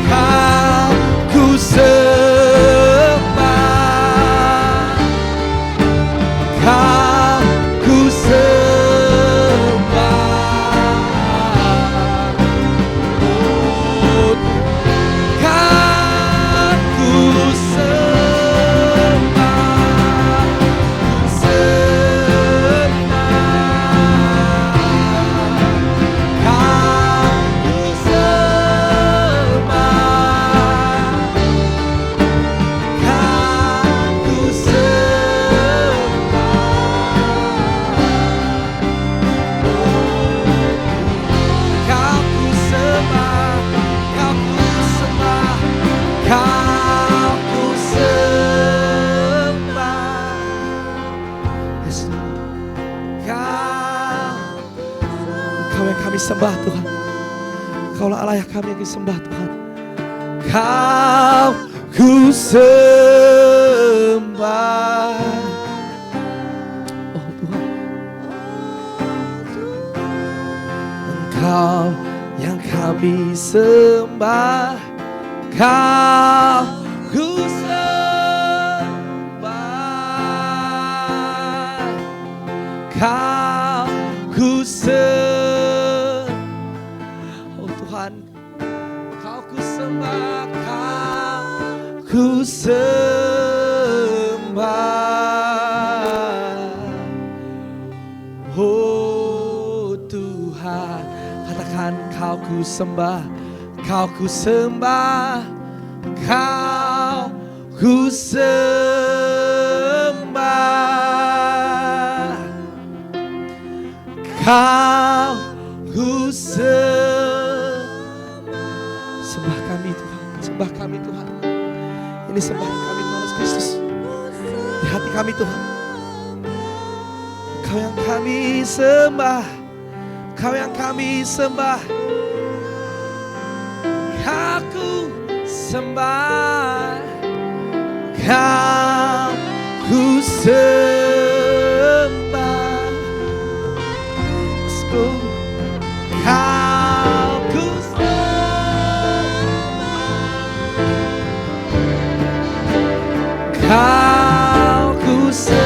Kau ku sembah, Kau ku sembah. Oh, Kau ku sembah, sembah. Kau ku sembah. Kau yang kami sembah Tuhan. Kaulah Allah yang kami sembah Tuhan. Kau ku sembah. Oh Tuhan, Engkau yang kami sembah. Kau ku sembah. Kau ku sembah. Oh Tuhan, Kau ku sembah. Kau ku sembah. Oh Tuhan, katakan Kau ku sembah. Kau ku sembah. Kau ku sembah. Kau ku sembah kami Tuhan. Sembah kami Tuhan. Ini sembahan kami Tuhan Yesus Kristus. Di hati kami Tuhan. Kau yang kami sembah. Kau yang kami sembah. Aku sembah. Kau ku sembah. Let's go. Kau ku sembah. Kau ku sembah.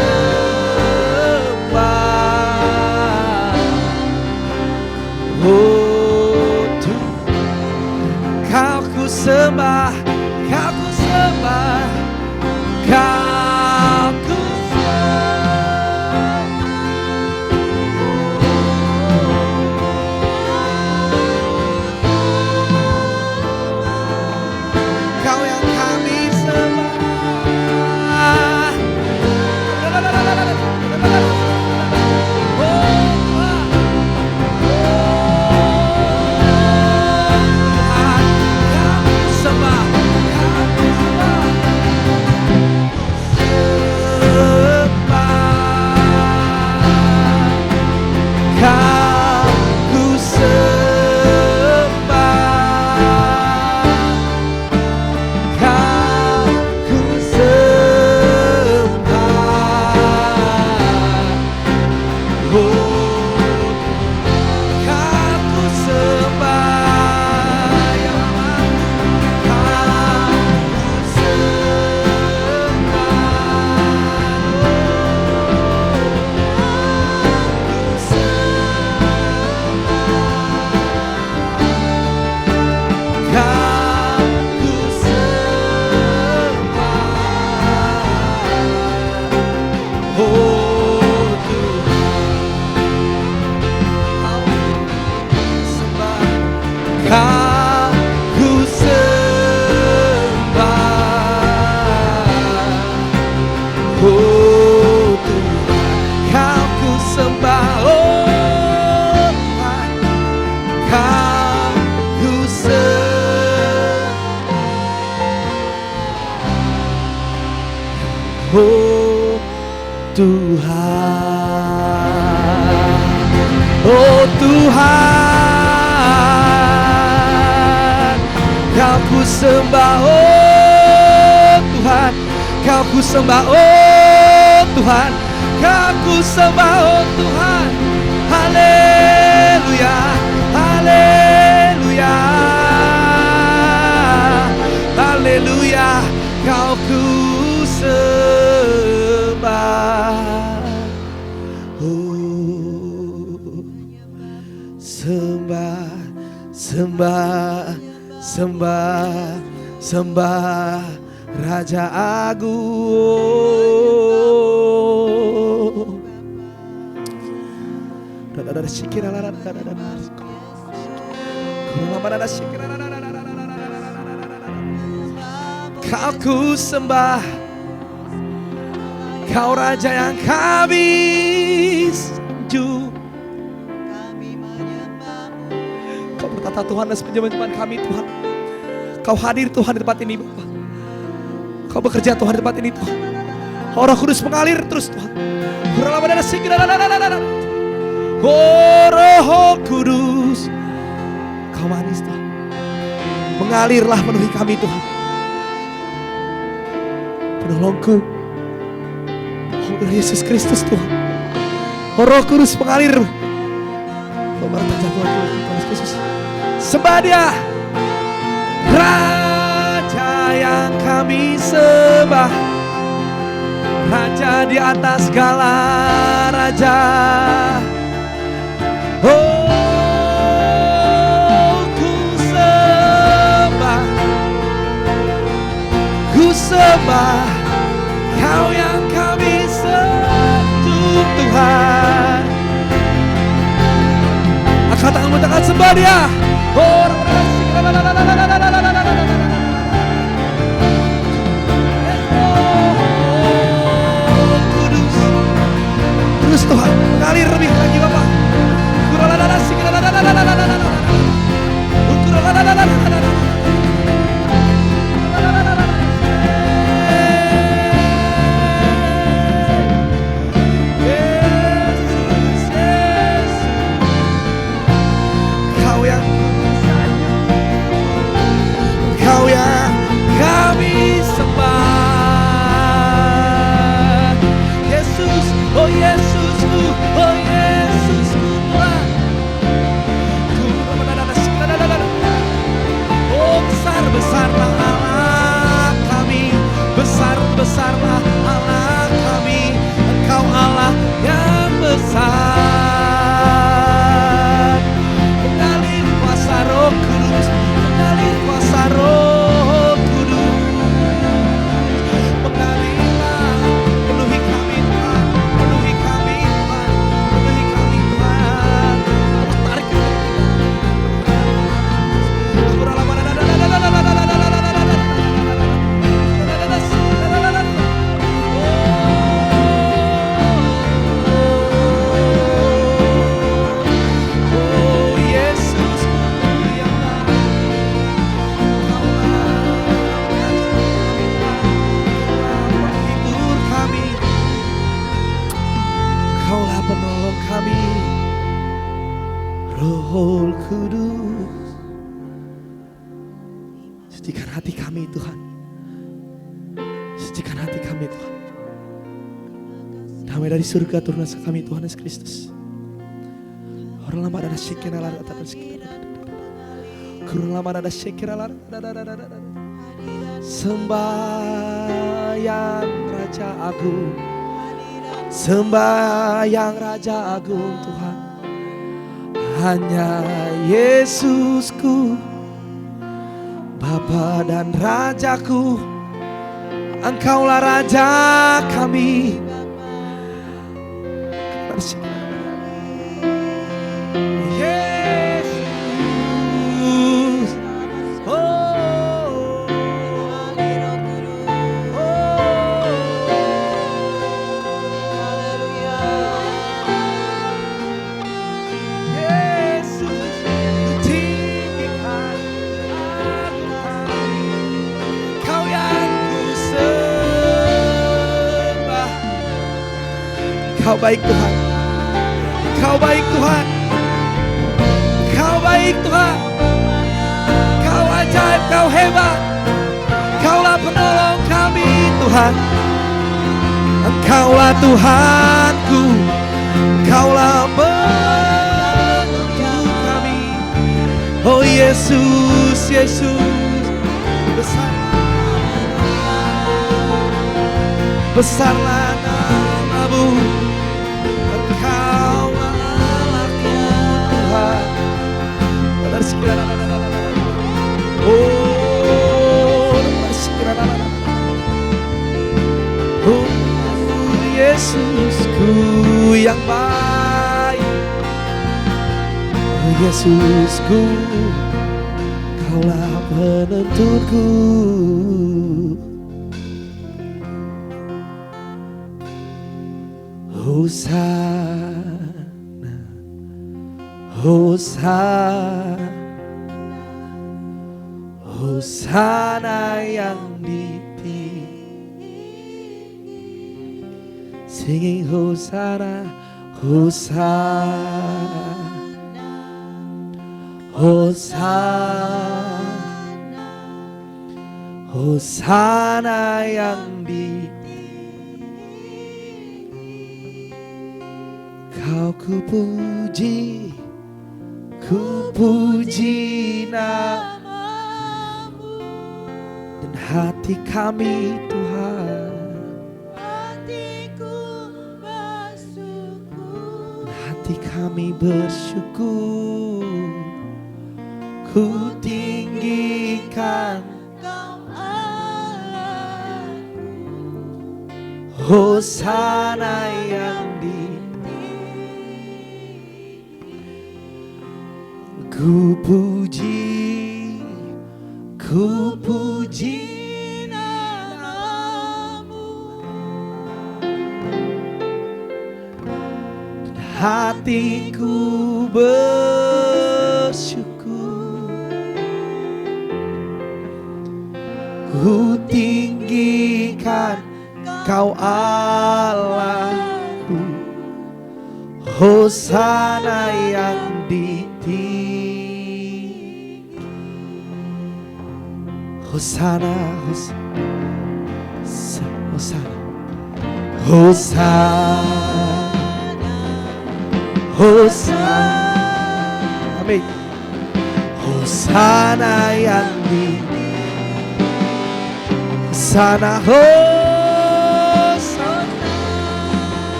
Oh Tuhan, Kau ku sembah. Kau ku sembah. Kau ku sembah. Kau yang kami sembah. Oh Tuhan, oh Tuhan, Kau ku sembah, oh Tuhan, Kau ku sembah, oh Tuhan, Kau ku sembah, oh Tuhan, haleluya, haleluya, haleluya, Kau ku sembah, oh sembah, sembah, sembah, sembah Raja Agung. Kau ku sembah, Kau Raja yang kami sanjung. Kau bertata Tuhan atas penjemahan kami Tuhan. Kau hadir Tuhan di tempat ini Bapa. Kau bekerja Tuhan di tempat ini Tuhan. Oh, Roh Kudus mengalir terus Tuhan. Oh Roh Kudus Engkau manis Tuhan. Mengalirlah penuhi kami Tuhan. Penolongku, Yesus Kristus Tuhan. Roh Kudus mengalir. Tuhan Yesus. Sembah Dia, Raja yang kami sembah, Raja di atas segala raja. Oh, ku sembah Kau yang kami sembah Tuhan. Angkat tanganmu, tangan sembah Dia. Oh, Kudus Tuhan, mengalir lebih lagi Bapak. Kau yang kami sembah, Yesus, oh Yesusku, oh Yesusku Tuhan. Oh besar-besarlah Allah kami, besar-besarlah Allah kami, Engkau Allah yang besar. Mengalir kuasa Roh Kudus, mengalir kuasa Roh Kudus, mengalirlah, penuhi kami Tuhan, penuhi kami Tuhan, penuhi kami Tuhan. Tarik oh Yesus yang menghibur kami, Kaulah penolong kami, Roh Kudus. Sucikan hati kami Tuhan, sucikan hati kami Tuhan. Damai dari surga turun ke kami Tuhan Yesus Kristus. Orang lama ada syekir ala rata syekir. Kurang lama ada syekir ala rata. Sembahyang Raja Agung, sembahyang Raja Agung Tuhan. Hanya Yesusku, Bapa dan Rajaku, Engkaulah Raja kami. Yesus, oh, Yesus, tinggikan Kau yang ku sembah. Kau baik Tuhan, Kau baik Tuhan, Kau baik Tuhan, Kau ajaib, Kau hebat, Kaulah penolong kami Tuhan. Engkaulah Tuhanku, Kaulah penuntun kami. Oh Yesus, Yesus, besarlah nama-Mu. Engkaulah Allahku Tuhan. Oh Yesusku yang baik, oh Yesusku, Kaulah penuntunku. Hosana, Hosana, Hosana yang ditinggi. Singing Hosana, Hosana, Hosana, Hosana yang di Kau kupuji, kupuji namamu, dan hati kami Tuhan, hatiku bersyukur, hati kami bersyukur, ku tinggikan Kau Allahku, Hosana yang di Ku puji namamu, dan hatiku bersyukur, ku tinggikan Kau Allahku, Hosana yang ditinggi. Hosana, Hosana, Hosana, Hosana, amin. Hosana yang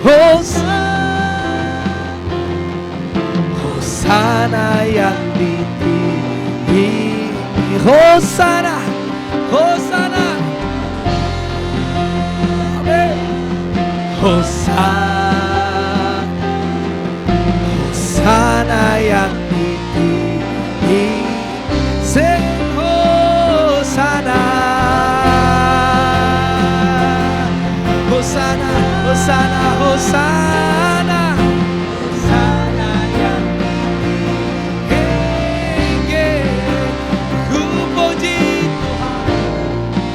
Hosana, Hosana yang ditinggi. Hosana, Hosana, amin. Hosana, Hosana yang ditinggi. Sing Hosana, Hosana, Hosana, Hosana, Hosana yang ditinggi. Ku puji Tuhan,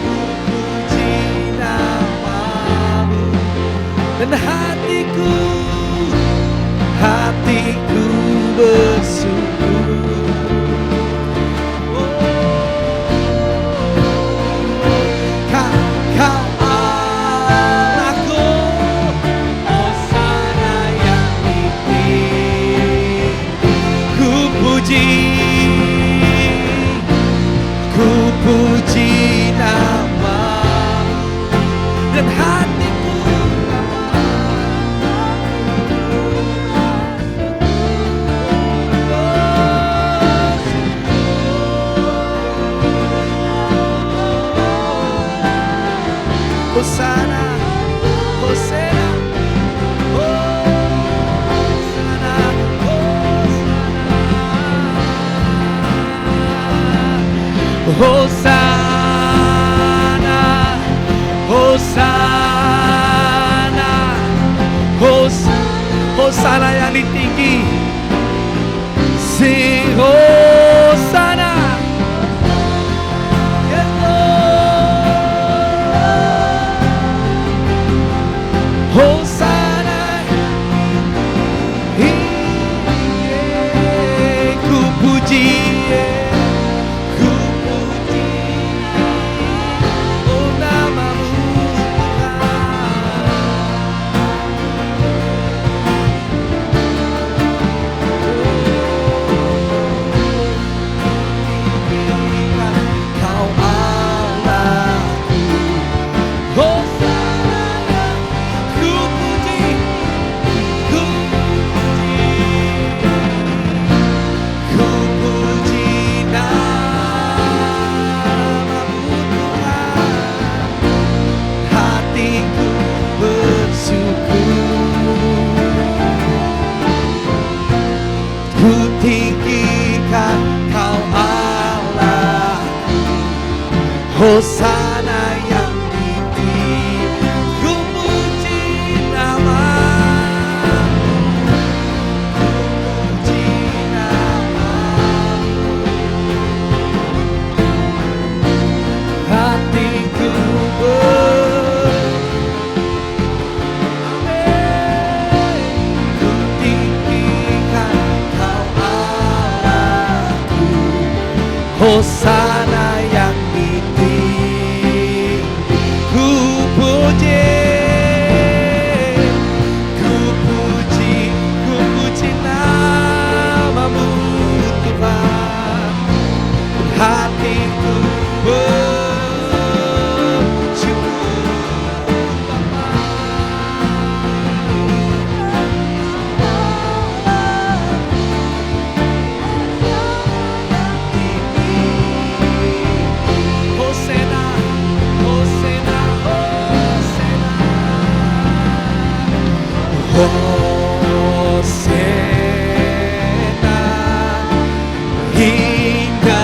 ku puji namamu, dan hatiku bersyukur. Kau Allahku, Hosana yang ditinggi. Ku puji namamu, dan hatiku Hosana, Hosana, Hosana, Hosana, Hosana, Hosana yang ditinggi. Sing Hosana, yes Lord. Hosana, ku puji, ku puji, oh namamu Tuhan. Hosana yang tinggi, ku puji, ku puji namamu Tuhan. Hatiku Hosana, Hosana, Hosana, hingga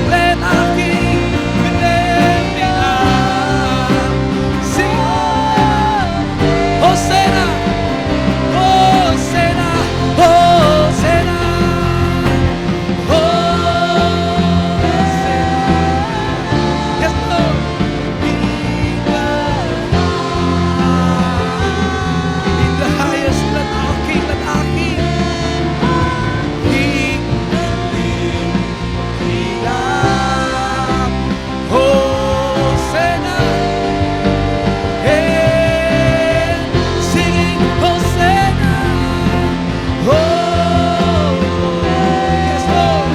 let our King be lifted up. Sing Hosana, Hosana, Hosana, Hosana. Yes, Lord. In the highest, let our King, let our King. King lifted up. Hosana. Hey, singing Hosana. Oh, yes, Lord.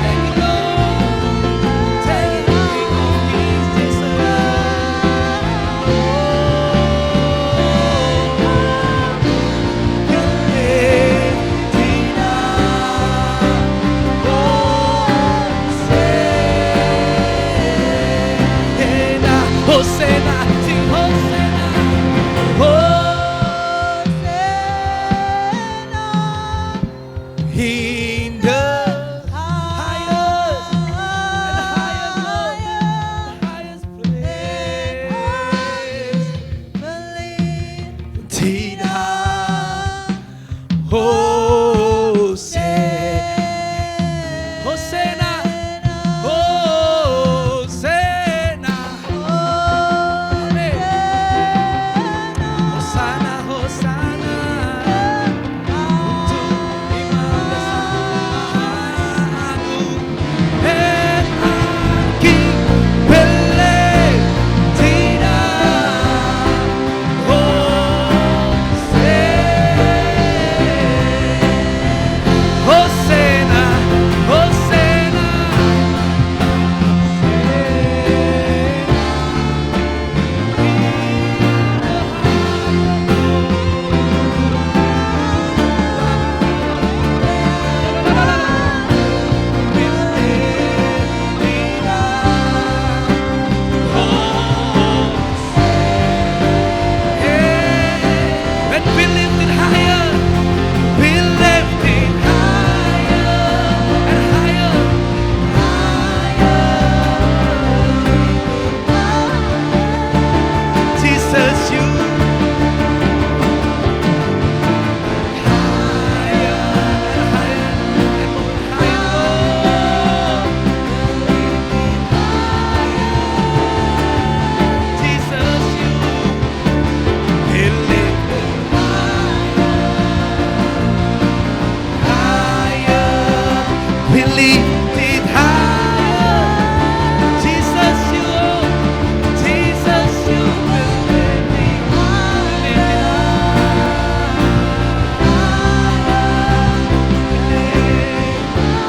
Thank you, Lord. Thank you, King of Kings, Jesus. Hosana, sing Hosana, Hosana, in the highest, highest place. Tidak, Hosana, Hosana, Hosana, Hosana, untuk Imam Besar Agung. And King beleh tidak, Hosana, Hosana, and be lifted higher, be lifted higher and higher, Jesus, you higher and higher and more higher, Jesus, you be lifted higher, be lifted higher, Jesus, you be lifted higher,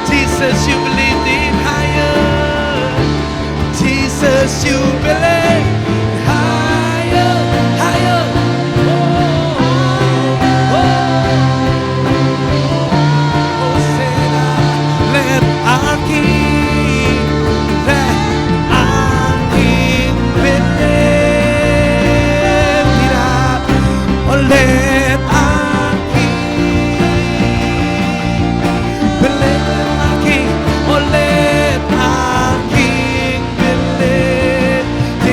Jesus, you believed in higher, Jesus, you believe higher, higher. Hosana, let our King be lifted up. Oh, let our King be lifted, our King. Oh, let our King be lifted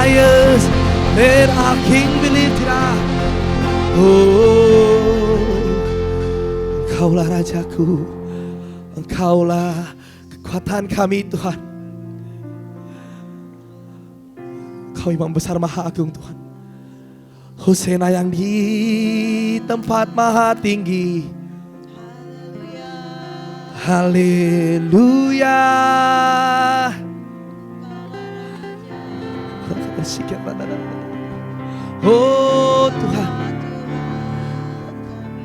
highest, let our King be lifted up. Oh, Engkaulah Rajaku, Engkaulah kekuatan kami Tuhan. Engkau Imam besar maha agung Tuhan. Hosana yang di tempat maha tinggi. Haleluya. Oh Tuhan,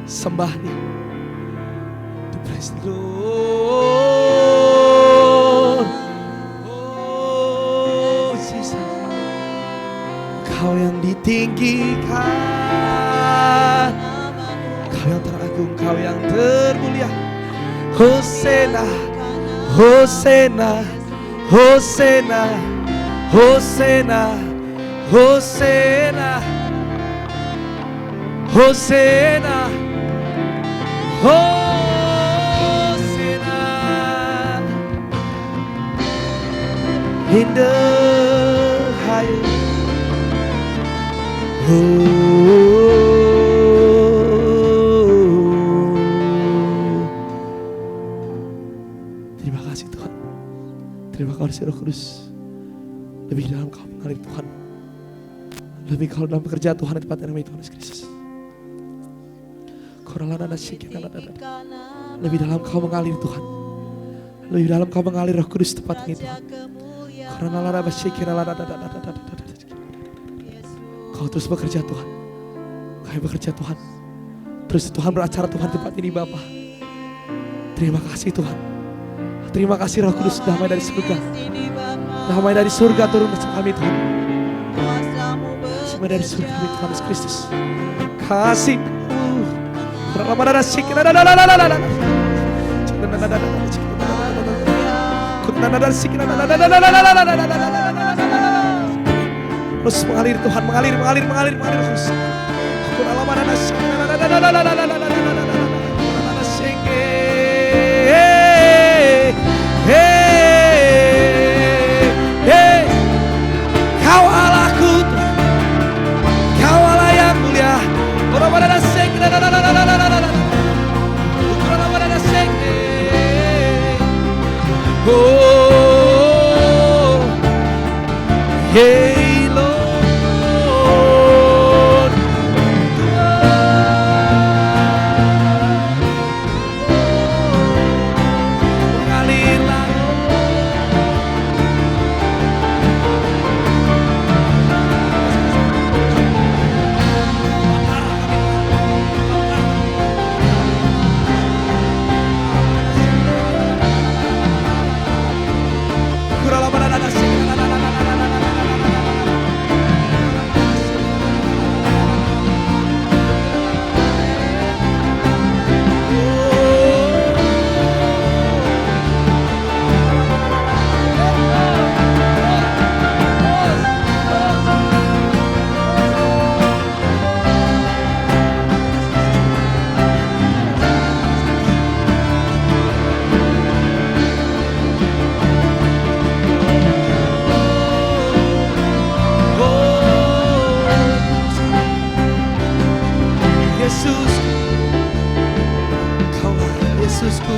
sembah nih. Praise the Lord. Oh Jesus, Kau yang ditinggikan, Kau yang teragung, Kau yang termulia. Hosana, Hosana, Hosana, Hosana, Hosana, Hosana, Hosana. In the highest. Terima kasih Tuhan. Terima kasih Roh Kudus. Lebih dalam Kau mengalir Tuhan. Lebih Kau dalam pekerjaan Tuhan di tempat yang namanya Tuhan Yesus Kristus. Lebih dalam Kau mengalir Tuhan. Lebih dalam Kau mengalir Roh Kudus tempat ini Tuhan. Kau terus bekerja Tuhan. Kau bekerja Tuhan. Terus Tuhan beracara Tuhan tempat ini Bapa. Terima kasih Tuhan. Terima kasih Roh Kudus, damai dari surga. Damai dari surga turun bersama kami Tuhan. Damai dari surga kami Tuhan Yesus Kristus. Kasih. Terus mengalir Tuhan, mengalir terus. Kau Allahku, Kau Allah yang mulia. Oh, hey Lord, mengalirlah. Yesusku,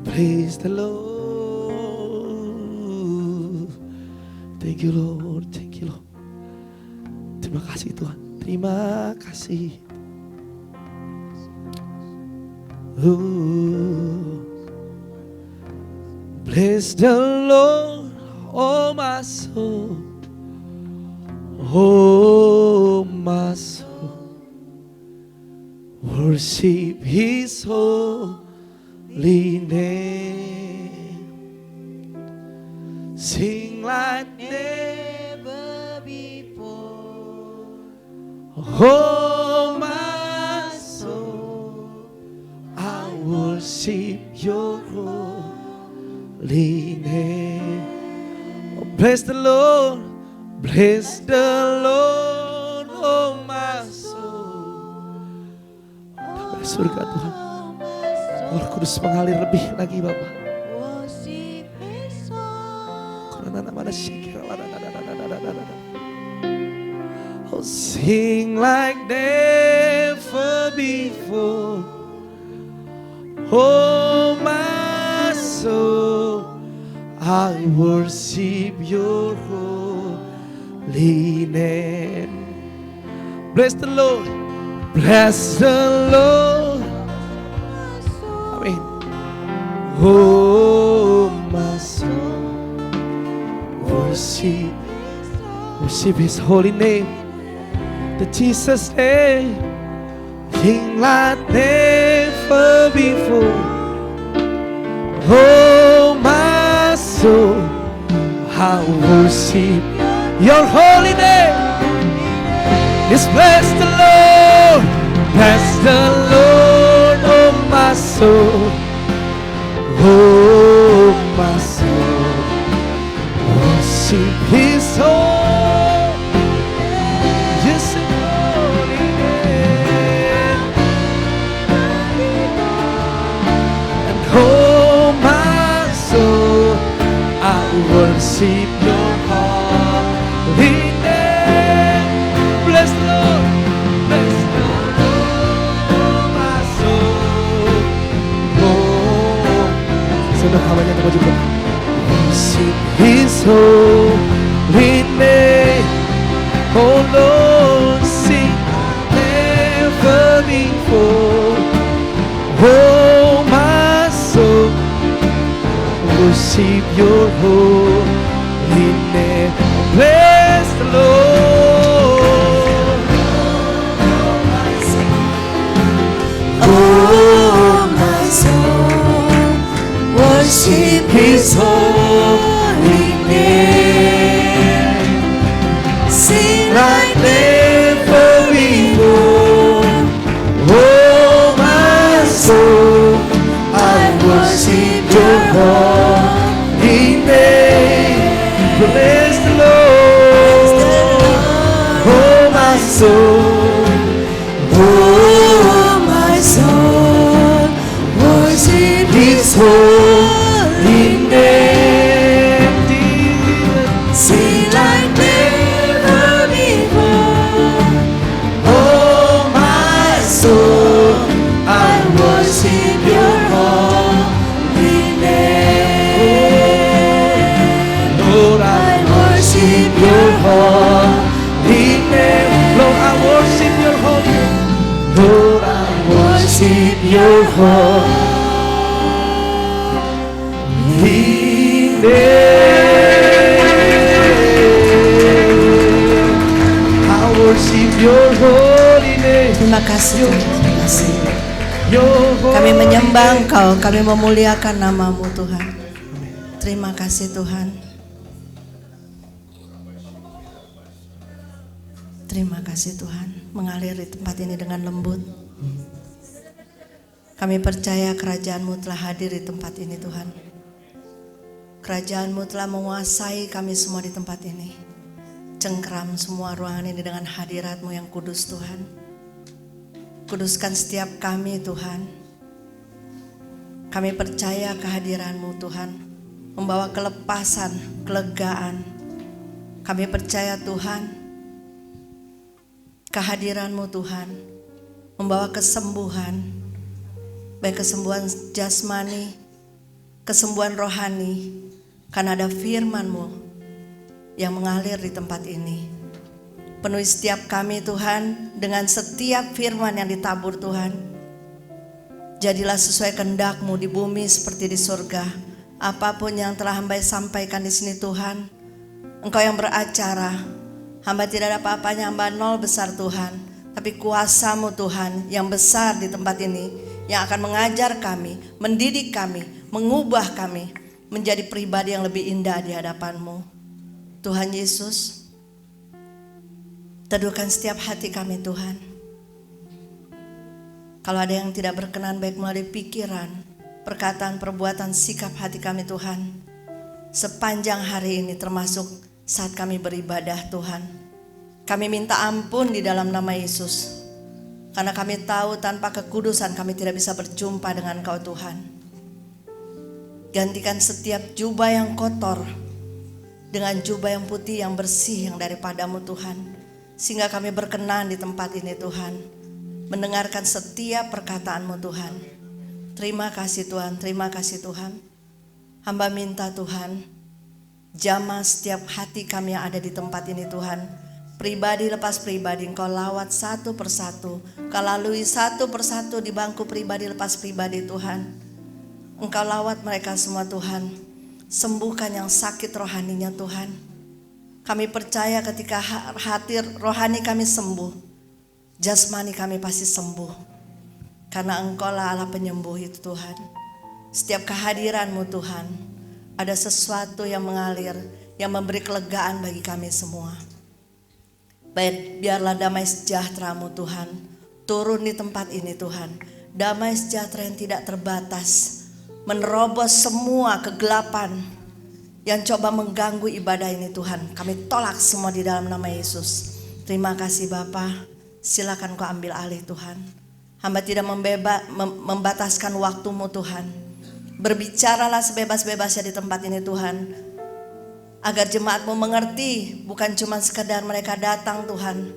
praise the Lord. Thank you Lord, thank you Lord. Terima kasih Tuhan, terima kasih. Bless the Lord, oh my soul. Oh my soul, worship His holy name. Sing like never before. Oh my soul, I worship Your holy name. Oh, bless the Lord. Bless the Lord, oh my soul. Damai surga Tuhan. Roh Kudus mengalir lebih lagi Bapa. worship His song. Oh, sing like never before. Oh, my soul, I worship your holy name. Bless the Lord, bless the Lord. Amen. Oh, my soul, worship His holy name. The Jesus name, King like never before. Oh, my soul, I worship your holy name. Yes, bless the Lord, oh my soul, oh my soul, worship His holy. Yes, holy name. And oh my soul, I worship your holy name. Bless the Lord, bless the Lord, oh my soul. Oh, sudah kawannya tunggu juga. Worship His holy name. Oh Lord, sing never before. Oh my soul, worship your holy name. Bless the Lord. Oh, my soul, worship His holy name. Sing like never before. Oh my soul, I worship your holy name. Bless the Lord, oh my soul, oh, my soul, worship His holy name. Sing like never before. Oh my soul, I worship your holy name. Lord, I worship your holy name. Lord, I worship your holy name. Lord, I worship your holy name. I worship your holy name. Terima kasih, terima kasih. Your Kami holy menyembah name. Engkau, kami memuliakan nama-Mu Tuhan. Terima kasih Tuhan. Terima kasih Tuhan, mengalir di tempat ini dengan lembut. Kami percaya kerajaan-Mu telah hadir di tempat ini Tuhan. Kerajaan-Mu telah menguasai kami semua di tempat ini. Cengkeram semua ruangan ini dengan hadirat-Mu yang kudus Tuhan. Kuduskan setiap kami Tuhan. Kami percaya kehadiran-Mu Tuhan membawa kelepasan, kelegaan. Kami percaya Tuhan, kehadiran-Mu Tuhan membawa kesembuhan, baik kesembuhan jasmani, kesembuhan rohani, karena ada firman-Mu yang mengalir di tempat ini. Penuhi setiap kami Tuhan dengan setiap firman yang ditabur Tuhan. Jadilah sesuai kehendak-Mu di bumi seperti di surga. Apapun yang telah hamba sampaikan di sini Tuhan, Engkau yang beracara. Hamba tidak ada apa-apanya, hamba nol besar Tuhan. Tapi kuasa-Mu Tuhan yang besar di tempat ini, yang akan mengajar kami, mendidik kami, mengubah kami menjadi pribadi yang lebih indah di hadapan-Mu. Tuhan Yesus, teduhkan setiap hati kami Tuhan. Kalau ada yang tidak berkenan baik melalui pikiran, perkataan, perbuatan, sikap hati kami Tuhan, sepanjang hari ini termasuk saat kami beribadah Tuhan, kami minta ampun di dalam nama Yesus. Karena kami tahu tanpa kekudusan kami tidak bisa berjumpa dengan Engkau Tuhan. Gantikan setiap jubah yang kotor dengan jubah yang putih yang bersih yang daripadamu Tuhan. Sehingga kami berkenan di tempat ini Tuhan, mendengarkan setiap perkataan-Mu Tuhan. Terima kasih Tuhan, terima kasih Tuhan. Hamba minta Tuhan, jamah setiap hati kami yang ada di tempat ini Tuhan. Pribadi lepas pribadi, Engkau lawat satu persatu. Engkau lalui satu persatu di bangku pribadi lepas pribadi Tuhan. Engkau lawat mereka semua Tuhan. Sembuhkan yang sakit rohaninya Tuhan. Kami percaya ketika hati rohani kami sembuh, jasmani kami pasti sembuh. Karena Engkau lah Allah penyembuh itu Tuhan. Setiap kehadiran-Mu Tuhan, ada sesuatu yang mengalir, yang memberi kelegaan bagi kami semua. Baik, biarlah damai sejahtera-Mu Tuhan turun di tempat ini Tuhan. Damai sejahtera yang tidak terbatas, menerobos semua kegelapan yang coba mengganggu ibadah ini Tuhan. Kami tolak semua di dalam nama Yesus. Terima kasih Bapa. Silakan Kau ambil alih Tuhan. Hamba tidak membataskan waktu-Mu Tuhan. Berbicaralah sebebas-bebasnya di tempat ini Tuhan. Agar jemaat-Mu mengerti, bukan cuma sekadar mereka datang Tuhan,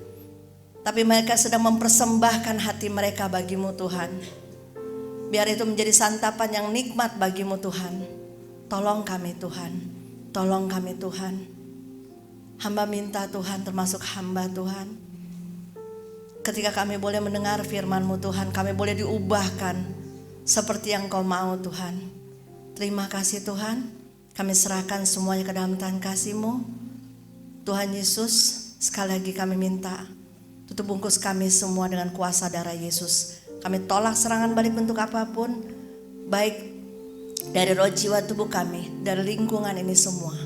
tapi mereka sedang mempersembahkan hati mereka bagi-Mu Tuhan. Biar itu menjadi santapan yang nikmat bagi-Mu Tuhan. Tolong kami Tuhan, tolong kami Tuhan. Hamba minta Tuhan, termasuk hamba Tuhan, ketika kami boleh mendengar firman-Mu Tuhan, kami boleh diubahkan seperti yang Kau mau Tuhan. Terima kasih Tuhan. Kami serahkan semuanya ke dalam tangan kasih-Mu. Tuhan Yesus, sekali lagi kami minta, tutup bungkus kami semua dengan kuasa darah Yesus. Kami tolak serangan balik bentuk apapun, baik dari roh jiwa tubuh kami, dari lingkungan ini semua.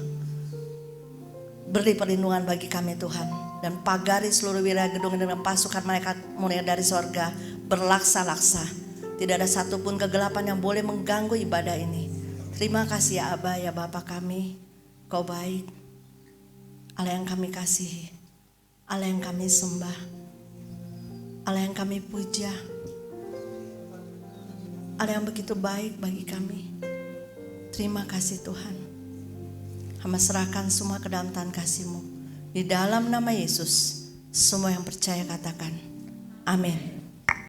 Beri perlindungan bagi kami Tuhan. Dan pagari seluruh wilayah gedung dengan pasukan malaikat mulia dari sorga berlaksa-laksa. Tidak ada satupun kegelapan yang boleh mengganggu ibadah ini. Terima kasih ya Aba, ya Bapa kami. Kau baik, Allah yang kami kasihi, Allah yang kami sembah, Allah yang kami puja, Allah yang begitu baik bagi kami. Terima kasih Tuhan. Hamba serahkan semua ke dalam tangan kasih-Mu. Di dalam nama Yesus, semua yang percaya katakan amin.